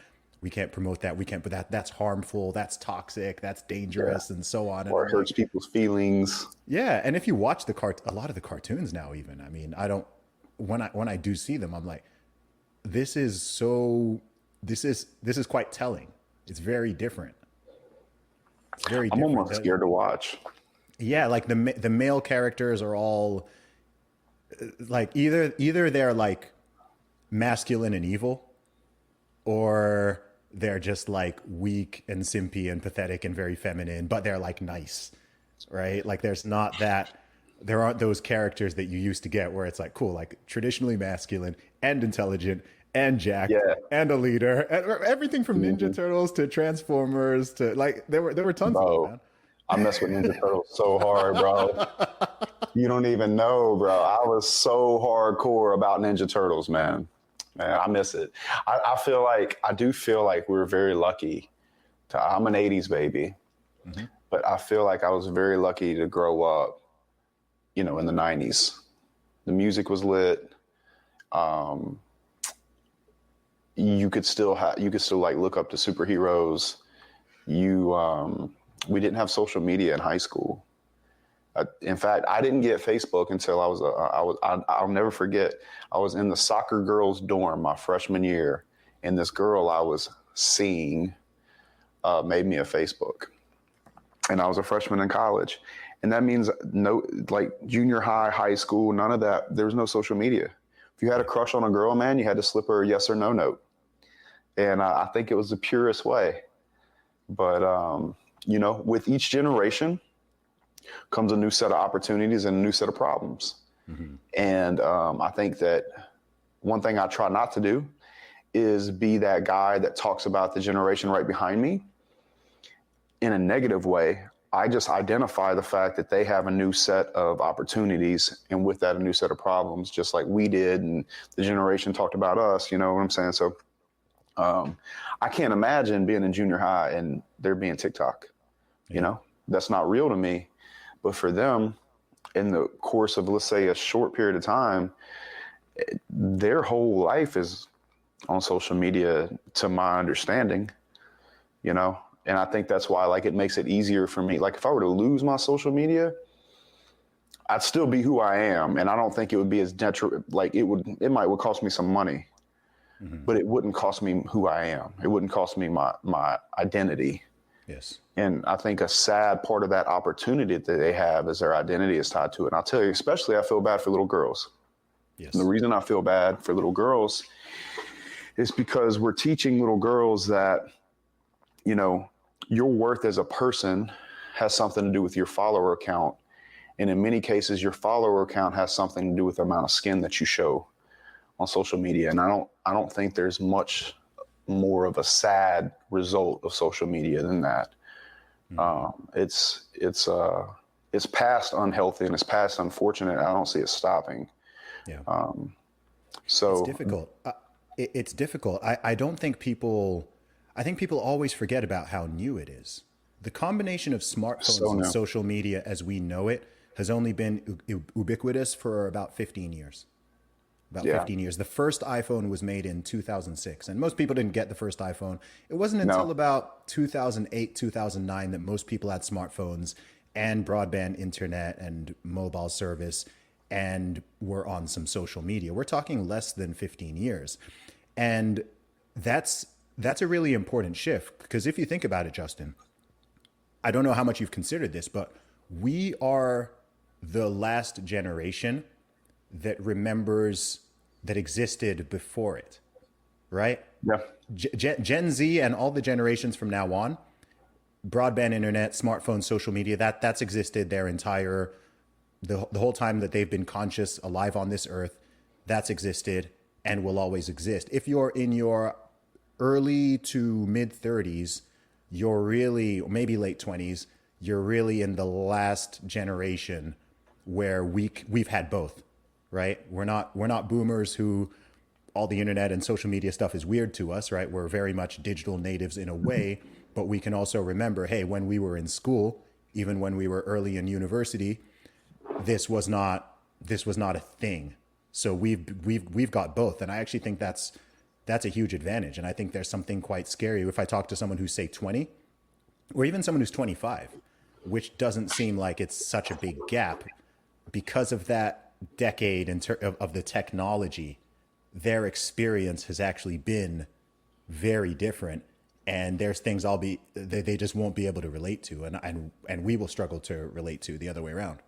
promote that. We can't, but that's harmful. That's toxic. That's dangerous and so on. Or it hurts people's feelings. Yeah. And if you watch a lot of the cartoons now, even, I mean, when I do see them, I'm like, this is quite telling. It's very different. It's very different. I'm almost scared to watch. Yeah. Like the male characters are all like either they're like masculine and evil, or they're just like weak and simpy and pathetic and very feminine, but they're like nice, right? Like there aren't those characters that you used to get where it's like, cool, like traditionally masculine and intelligent and jacked and a leader, and everything from Ninja Turtles to Transformers to like there were tons of them, man. I mess with Ninja Turtles so hard, bro. You don't even know, bro. I was so hardcore about Ninja Turtles, man. Man, I miss it. I do feel like we're very lucky. I'm an 80s baby, Hmm. but I feel like I was very lucky to grow up, in the 90s. The music was lit. Um, you could still like look up to superheroes. You, we didn't have social media in high school. In fact, I didn't get Facebook until I'll never forget. I was in the soccer girls' dorm my freshman year, and this girl I was seeing made me a Facebook. And I was a freshman in college. And that means no, like junior high, high school, none of that. There was no social media. If you had a crush on a girl, man, you had to slip her a yes or no note. And I think it was the purest way. But, with each generation comes a new set of opportunities and a new set of problems. Hmm. And I think that one thing I try not to do is be that guy that talks about the generation right behind me in a negative way. I just identify the fact that they have a new set of opportunities, and with that, a new set of problems, just like we did, and the generation talked about us. You know what I'm saying? So I can't imagine being in junior high and there being TikTok. Yeah. That's not real to me. But for them, in the course of, let's say, a short period of time, their whole life is on social media, to my understanding, and I think that's why, like, it makes it easier for me. Like, if I were to lose my social media, I'd still be who I am. And I don't think it would be as like it would cost me some money, Hmm. but it wouldn't cost me who I am. It wouldn't cost me my identity. Yes. And I think a sad part of that opportunity that they have is their identity is tied to it. And I'll tell you, especially I feel bad for little girls. Yes. And the reason I feel bad for little girls is because we're teaching little girls that, your worth as a person has something to do with your follower count. And in many cases, your follower count has something to do with the amount of skin that you show on social media. And I don't think there's much more of a sad result of social media than that. It's past unhealthy and it's past unfortunate. I don't see it stopping. Yeah. It's So difficult. It's difficult. I don't think people, I think people always forget about how new it is. The combination of smartphones and new. social media as we know it has only been ubiquitous for about 15 years. About Yeah. 15 years. The first iPhone was made in 2006, and most people didn't get the first iPhone. It wasn't until No. about 2008, 2009 that most people had smartphones and broadband internet and mobile service and were on some social media. We're talking less than 15 years. And that's a really important shift, because if you think about it, Justin, I don't know how much you've considered this, but we are the last generation that remembers that existed before it, right? Yeah. Gen Z and all the generations from now on, broadband internet, smartphones, social media, that's existed their entire, the whole time that they've been conscious, alive on this earth. That's existed and will always exist. If you're in your early to mid 30s, you're really, maybe late 20s, you're really in the last generation where we've had both, right? We're not boomers who all the internet and social media stuff is weird to us, right? We're very much digital natives in a way, but we can also remember, hey, when we were in school, even when we were early in university, this was not a thing. So we've got both, and I actually think that's a huge advantage. And I think there's something quite scary if I talk to someone who's, say, 20, or even someone who's 25, which doesn't seem like it's such a big gap, because of that decade of the technology. Their experience has actually been very different, and there's things they just won't be able to relate to, and we will struggle to relate to the other way around.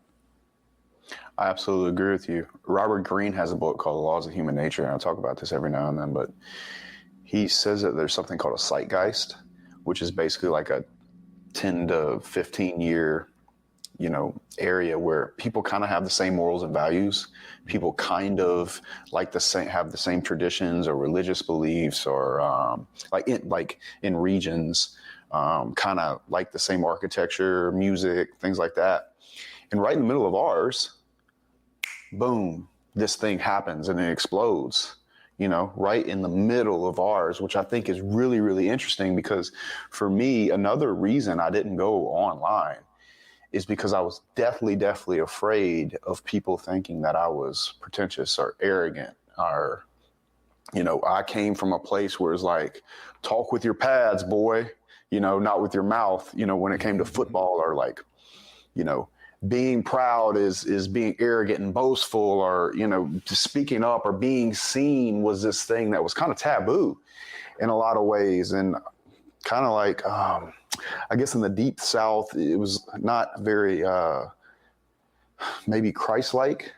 I absolutely agree with you. Robert Greene has a book called The Laws of Human Nature, and I talk about this every now and then, but he says that there's something called a zeitgeist, which is basically like a 10 to 15 year, area where people kind of have the same morals and values. People kind of have the same traditions or religious beliefs, or like in regions, kind of like the same architecture, music, things like that. And right in the middle of ours, boom, this thing happens and it explodes. right in the middle of ours, which I think is really, really interesting because for me, another reason I didn't go online is because I was deathly afraid of people thinking that I was pretentious or arrogant or, I came from a place where it's like, talk with your pads, boy, not with your mouth, when it came to football or like, you know, being proud is being arrogant and boastful or, speaking up or being seen was this thing that was kind of taboo in a lot of ways. And kind of like, I guess in the deep South, it was not very, maybe Christ-like,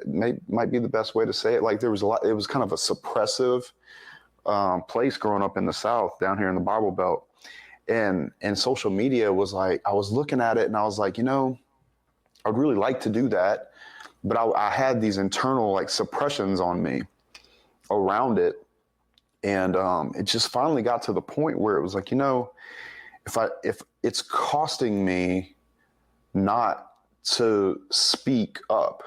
might be the best way to say it. Like there was it was kind of a suppressive place growing up in the South down here in the Bible Belt. And social media was like, I was looking at it and I was like, I'd really like to do that. But I had these internal like suppressions on me around it. And it just finally got to the point where it was like, if it's costing me not to speak up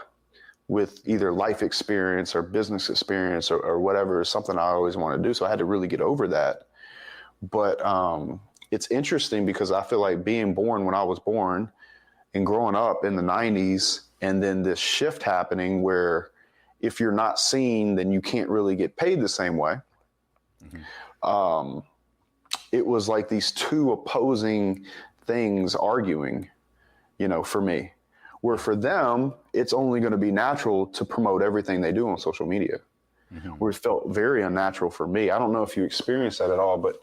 with either life experience or business experience or whatever is something I always want to do. So I had to really get over that. But it's interesting because I feel like being born when I was born and growing up in the 90s and then this shift happening where if you're not seen, then you can't really get paid the same way. Mm-hmm. It was like these two opposing things arguing, for me, where for them, it's only going to be natural to promote everything they do on social media, mm-hmm. where it felt very unnatural for me. I don't know if you experienced that at all, but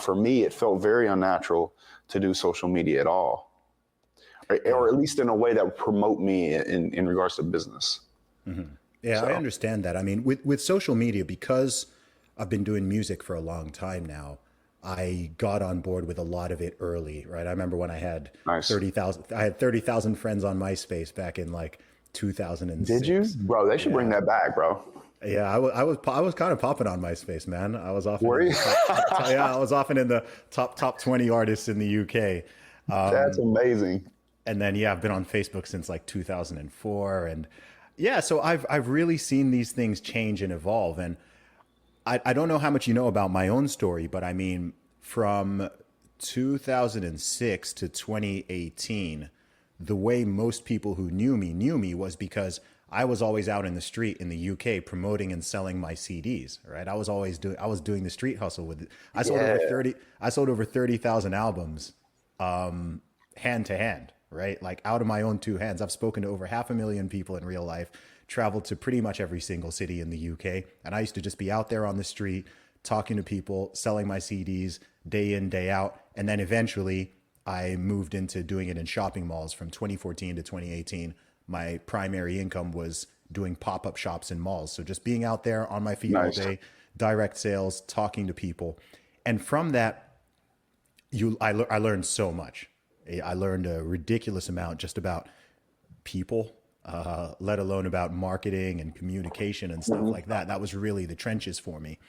for me, it felt very unnatural to do social media at all, or at least in a way that would promote me in regards to business. Mm-hmm. Yeah, so. I understand that. I mean, with social media, because I've been doing music for a long time now, I got on board with a lot of it early, right? I remember when I had 30,000 friends on MySpace back in like 2006. Did you? Bro, they should bring that back, bro. Yeah, I was kind of popping on MySpace, man. I was often Were you? I was often in the top 20 artists in the UK. That's amazing. And then I've been on Facebook since like 2004, and so I've really seen these things change and evolve. And I don't know how much you know about my own story, but I mean, from 2006 to 2018, the way most people who knew me was because I was always out in the street in the UK promoting and selling my CDs, right? I was doing the street hustle with it. I sold over 30,000 albums, hand to hand, right? Like out of my own two hands. I've spoken to over 500,000 people in real life, traveled to pretty much every single city in the UK. And I used to just be out there on the street, talking to people, selling my CDs day in, day out. And then eventually I moved into doing it in shopping malls from 2014 to 2018. My primary income was doing pop-up shops in malls. So just being out there on my feet all day, direct sales, talking to people. And from that, I learned so much. I learned a ridiculous amount just about people, let alone about marketing and communication and stuff like that. That was really the trenches for me.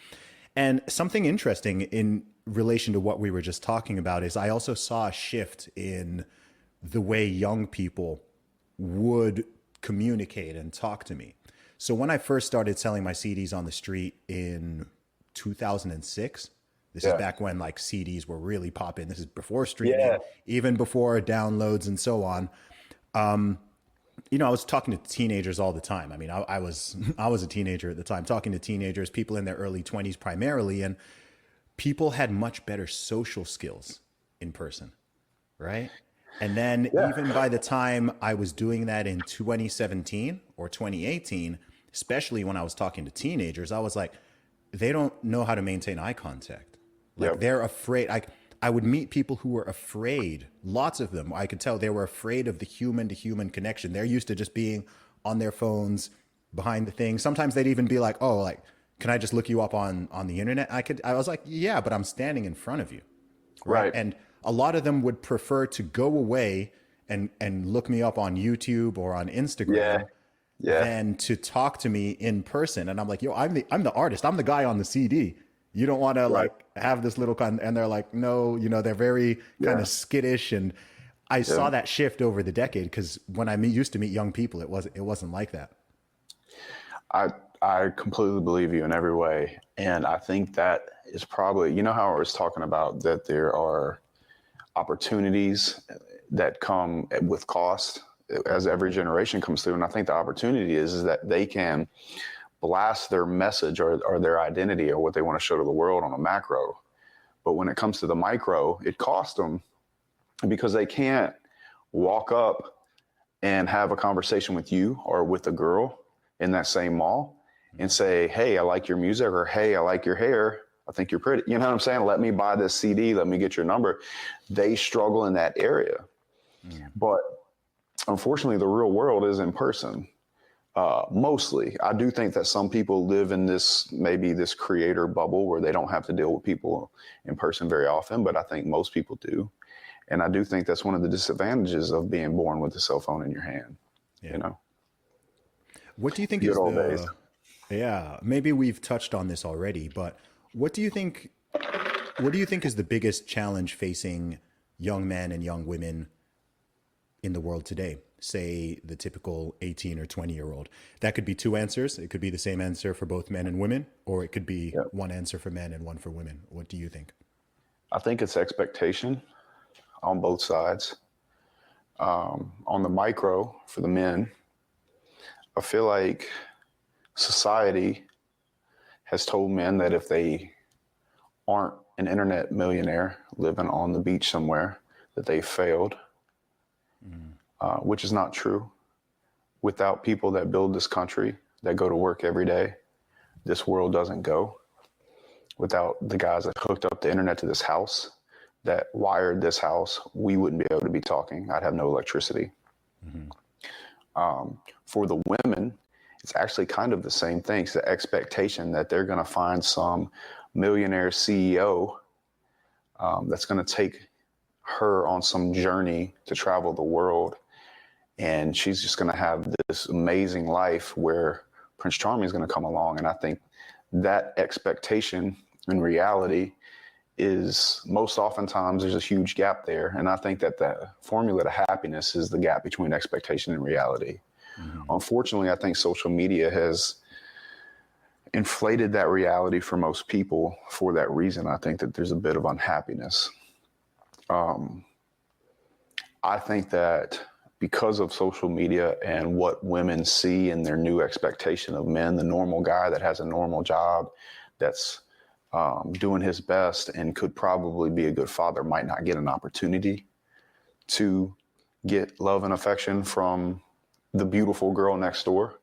And something interesting in relation to what we were just talking about is I also saw a shift in the way young people would communicate and talk to me. So when I first started selling my CDs on the street in 2006, this is back when like CDs were really popping. This is before streaming, even before downloads and so on. I was talking to teenagers all the time. I mean, I was a teenager at the time, talking to teenagers, people in their early 20s primarily, and people had much better social skills in person, right? And then even by the time I was doing that in 2017 or 2018, especially when I was talking to teenagers, I was like, they don't know how to maintain eye contact. Like they're afraid. I would meet people who were afraid, lots of them. I could tell they were afraid of the human to human connection. They're used to just being on their phones behind the thing. Sometimes they'd even be like, oh, like, can I just look you up on the internet? I was like, yeah, but I'm standing in front of you. Right. And a lot of them would prefer to go away and look me up on YouTube or on Instagram than to talk to me in person. And I'm like, yo, I'm the artist. I'm the guy on the CD. You don't want to like have this little and they're like, no, they're very kind of skittish. And I saw that shift over the decade because when I used to meet young people, it wasn't like that. I completely believe you in every way. And I think that is probably, you know, how I was talking about that there are opportunities that come with cost as every generation comes through. And I think the opportunity is that they can blast their message or their identity or what they want to show to the world on a macro. But when it comes to the micro, it costs them because they can't walk up and have a conversation with you or with a girl in that same mall and say, hey, I like your music, or hey, I like your hair. I think you're pretty. You know what I'm saying? Let me buy this CD. Let me get your number. They struggle in that area. But unfortunately, the real world is in person. Mostly. I do think that some people live in this, maybe this creator bubble where they don't have to deal with people in person very often, but I think most people do. And I do think that's one of the disadvantages of being born with a cell phone in your hand, you know? What do you think Good is old days. yeah, maybe we've touched on this already, but what do you think is the biggest challenge facing young men and young women in the world today? Say the typical 18 or 20-year-old. That could be two answers. It could be the same answer for both men and women, or it could be one answer for men and one for women. What do you think? I think it's expectation on both sides. On the micro, for the men, I feel like society has told men that if they aren't an internet millionaire living on the beach somewhere, that they failed, which is not true. Without people that build this country, that go to work every day, this world doesn't go. Without the guys that hooked up the internet to this house, that wired this house, we wouldn't be able to be talking. I'd have no electricity. For the women, it's actually kind of the same thing. It's the expectation that they're going to find some millionaire CEO that's going to take her on some journey to travel the world. And she's just going to have this amazing life where Prince Charming is going to come along. And I think that expectation in reality is most oftentimes there's a huge gap there. And I think that the formula to happiness is the gap between expectation and reality. Unfortunately, I think social media has inflated that reality for most people. For that reason, I think that there's a bit of unhappiness. I think that because of social media and what women see in their new expectation of men, the normal guy that has a normal job, that's doing his best and could probably be a good father, might not get an opportunity to get love and affection from the beautiful girl next door.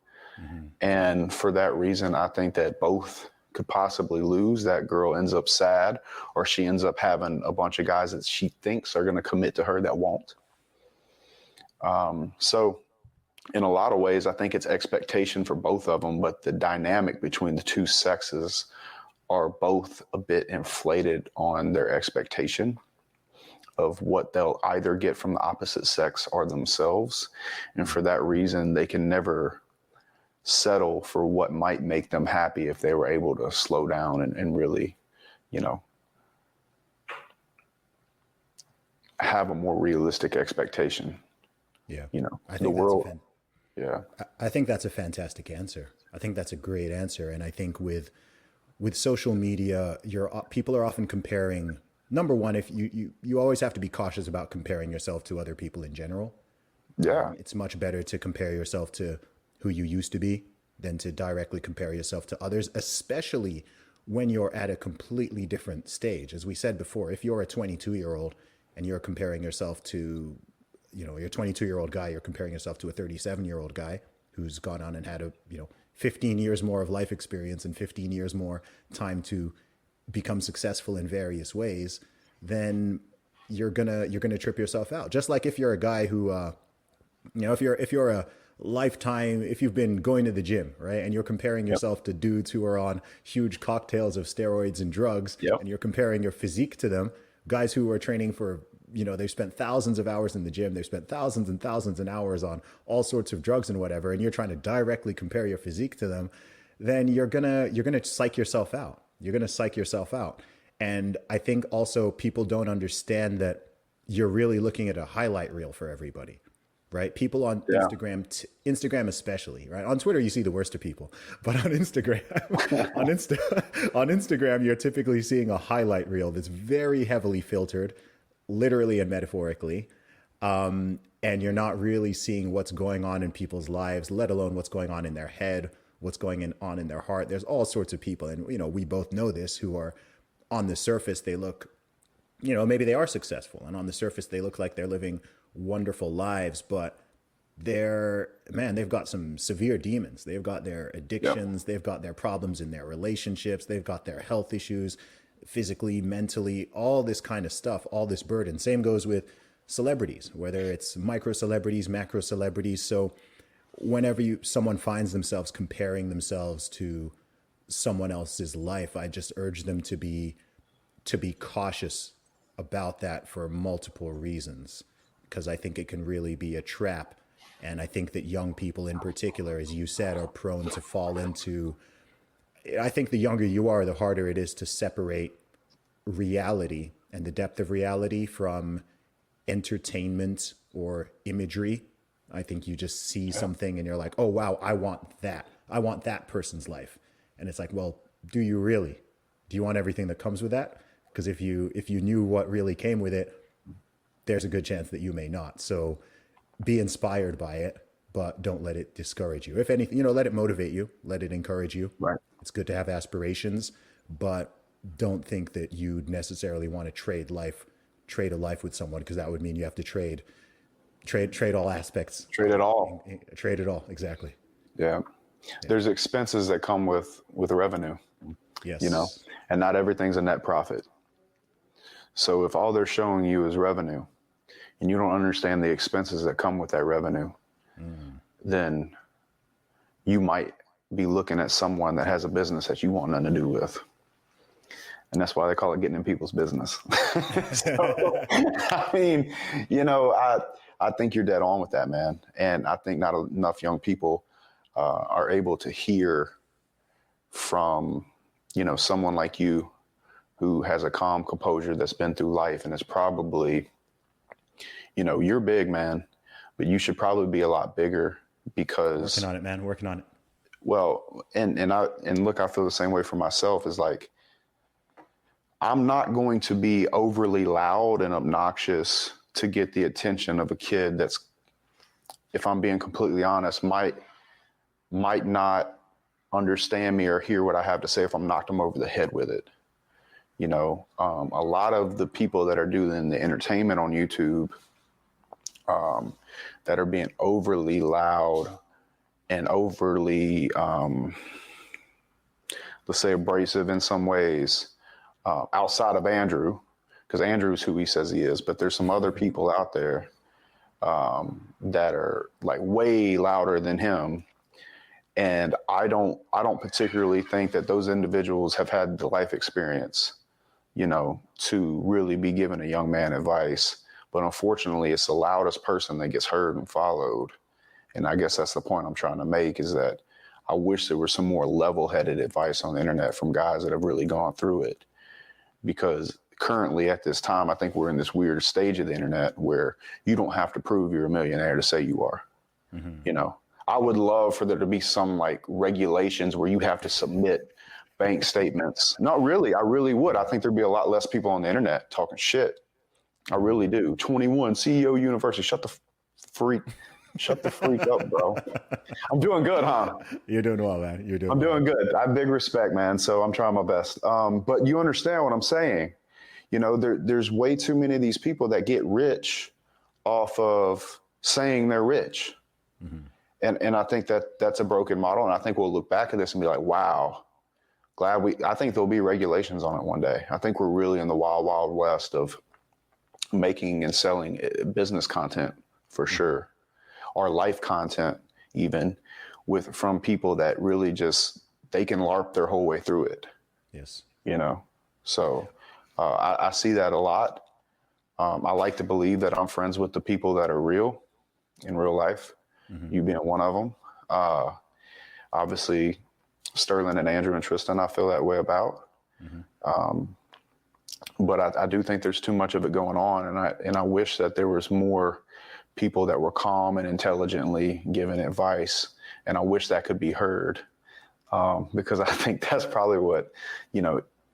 And for that reason, I think that both could possibly lose. That girl ends up sad, or she ends up having a bunch of guys that she thinks are going to commit to her that won't. So in a lot of ways, I think it's expectation for both of them, but the dynamic between the two sexes are both a bit inflated on their expectation of what they'll either get from the opposite sex or themselves. And for that reason, they can never settle for what might make them happy if they were able to slow down and really, you know, have a more realistic expectation. Yeah. You know, I the think world. Yeah. I think that's a fantastic answer. I think that's a great answer. And I think with social media, people are often comparing. Number one, if you always have to be cautious about comparing yourself to other people in general. Yeah. It's much better to compare yourself to who you used to be than to directly compare yourself to others, especially when you're at a completely different stage. As we said before, if you're a 22-year-old and you're comparing yourself to, you're a 22-year-old guy, you're comparing yourself to a 37-year-old guy who's gone on and had 15 years more of life experience and 15 years more time to become successful in various ways, then you're gonna trip yourself out. Just like if you're a guy who, if you're a lifetime, if you've been going to the gym, right, and you're comparing yourself to dudes who are on huge cocktails of steroids and drugs, and you're comparing your physique to them, guys who are training for, they've spent thousands of hours in the gym, they've spent thousands and thousands of hours on all sorts of drugs and whatever, and you're trying to directly compare your physique to them, then you're gonna psych yourself out. You're gonna psych yourself out. And I think also people don't understand that you're really looking at a highlight reel for everybody. right? People on Yeah. Instagram especially, right? On Twitter, you see the worst of people, but on Instagram, on Instagram, you're typically seeing a highlight reel that's very heavily filtered, literally and metaphorically. And you're not really seeing what's going on in people's lives, let alone what's going on in their head, what's going on in their heart. There's all sorts of people. And, we both know this, who are on the surface, they look, maybe they are successful. And on the surface, they look like they're living wonderful lives, but they've got some severe demons. They've got their addictions. Yep. They've got their problems in their relationships. They've got their health issues, physically, mentally, all this kind of stuff, all this burden. Same goes with celebrities, whether it's micro celebrities, macro celebrities. So whenever someone finds themselves comparing themselves to someone else's life, I just urge them to be cautious about that for multiple reasons, because I think it can really be a trap. And I think that young people in particular, as you said, are prone to fall into, I think the younger you are, the harder it is to separate reality and the depth of reality from entertainment or imagery. I think you just see something and you're like, oh, wow, I want that. I want that person's life. And it's like, well, do you really? Do you want everything that comes with that? Because if you knew what really came with it, there's a good chance that you may not. So be inspired by it, but don't let it discourage you. If anything, let it motivate you, let it encourage you. Right. It's good to have aspirations, but don't think that you necessarily want to trade a life with someone, because that would mean you have to trade all aspects. Trade it all. Trade it all. Exactly. Yeah. There's expenses that come with revenue. Yes. And not everything's a net profit. So if all they're showing you is revenue and you don't understand the expenses that come with that revenue, then you might be looking at someone that has a business that you want nothing to do with. And that's why they call it getting in people's business. So, I mean, I think you're dead on with that, man. And I think not enough young people are able to hear from, someone like you who has a calm composure that's been through life and is probably, you're big, man, but you should probably be a lot bigger, because working on it, man, working on it. Well, and look, I feel the same way for myself. Is like, I'm not going to be overly loud and obnoxious to get the attention of a kid that's, if I'm being completely honest, might not understand me or hear what I have to say if I'm knocked them over the head with it. A lot of the people that are doing the entertainment on YouTube, that are being overly loud and overly, let's say, abrasive in some ways, outside of Andrew, because Andrew's who he says he is, but there's some other people out there that are like way louder than him. And I don't particularly think that those individuals have had the life experience, to really be giving a young man advice. But unfortunately, it's the loudest person that gets heard and followed. And I guess that's the point I'm trying to make, is that I wish there was some more level-headed advice on the internet from guys that have really gone through it. Because currently at this time, I think we're in this weird stage of the internet where you don't have to prove you're a millionaire to say you are. Mm-hmm. I would love for there to be some like regulations where you have to submit bank statements. Not really. I really would. I think there'd be a lot less people on the internet talking shit. I really do. 21 CEO University. Shut the freak up, bro. I'm doing good, huh? You're doing well, man. I'm doing good. I have big respect, man. So I'm trying my best. But you understand what I'm saying. There's way too many of these people that get rich off of saying they're rich. Mm-hmm. And I think that's a broken model. And I think we'll look back at this and be like, wow, I think there'll be regulations on it one day. I think we're really in the wild, wild west of making and selling business content for sure, or life content even, from people that really just, they can LARP their whole way through it. Yes. So I see that a lot. I like to believe that I'm friends with the people that are real in real life. Mm-hmm. You being one of them. Obviously, Sterling and Andrew and Tristan, I feel that way about. Mm-hmm. But I do think there's too much of it going on, and I wish that there was more people that were calm and intelligently giving advice. And I wish that could be heard, because I think that's probably what,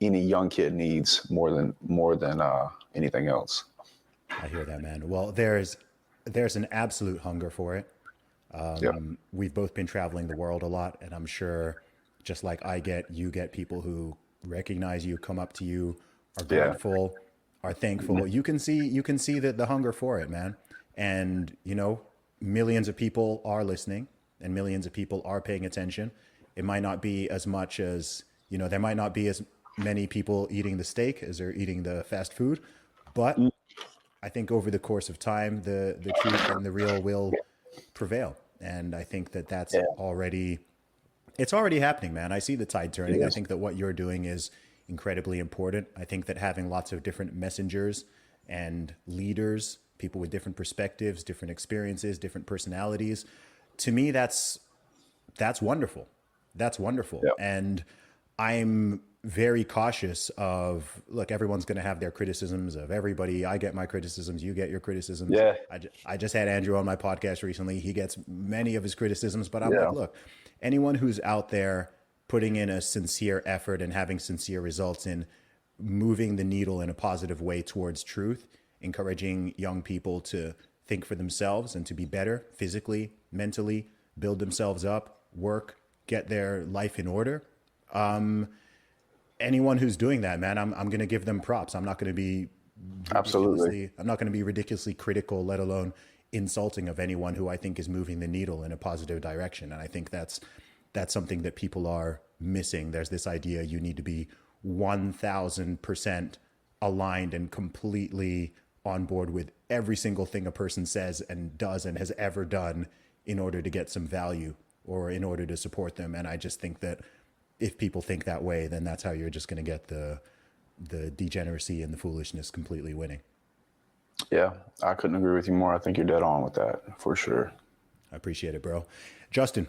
any young kid needs more than anything else. I hear that, man. Well, there's an absolute hunger for it. Yeah. We've both been traveling the world a lot, and I'm sure just like you get people who recognize you, come up to you, are Yeah. grateful, are thankful. You can see that the hunger for it, man. And, millions of people are listening and millions of people are paying attention. It might not be as much as, there might not be as many people eating the steak as they're eating the fast food, but I think over the course of time, the truth and the real will prevail. And I think that Yeah. it's already happening, man. I see the tide turning. I Yes. think that what you're doing is incredibly important. I think that having lots of different messengers and leaders, people with different perspectives, different experiences, different personalities, to me, that's wonderful. That's wonderful. Yeah. And I'm very cautious of, look, everyone's going to have their criticisms of everybody. I get my criticisms. You get your criticisms. Yeah. I just had Andrew on my podcast recently. He gets many of his criticisms, but I'm Yeah. like, look, anyone who's out there putting in a sincere effort and having sincere results in moving the needle in a positive way towards truth, encouraging young people to think for themselves and to be better physically, mentally, build themselves up, work, get their life in order. Anyone who's doing that, man, I'm going to give them props. I'm not going to be Absolutely. I'm not going to be ridiculously critical, let alone insulting of anyone who I think is moving the needle in a positive direction. And I think that's something that people are missing. There's this idea you need to be 1000% aligned and completely on board with every single thing a person says and does and has ever done in order to get some value or in order to support them. And I just think that if people think that way, then that's how you're just going to get the degeneracy and the foolishness completely winning. Yeah. I couldn't agree with you more. I think you're dead on with that for sure. I appreciate it, bro. Justin,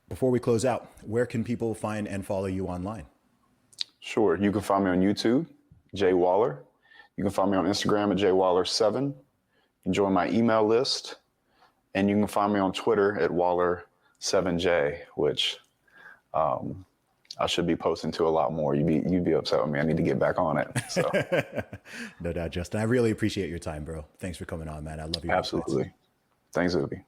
before we close out, where can people find and follow you online? Sure. You can find me on YouTube, Jay Waller. You can find me on Instagram at jwaller7. You can join my email list. And you can find me on Twitter at Waller7J, which I should be posting to a lot more. You'd be upset with me. I need to get back on it. So No doubt, Justin. I really appreciate your time, bro. Thanks for coming on, man. I love you. absolutely. Thanks, Zuby.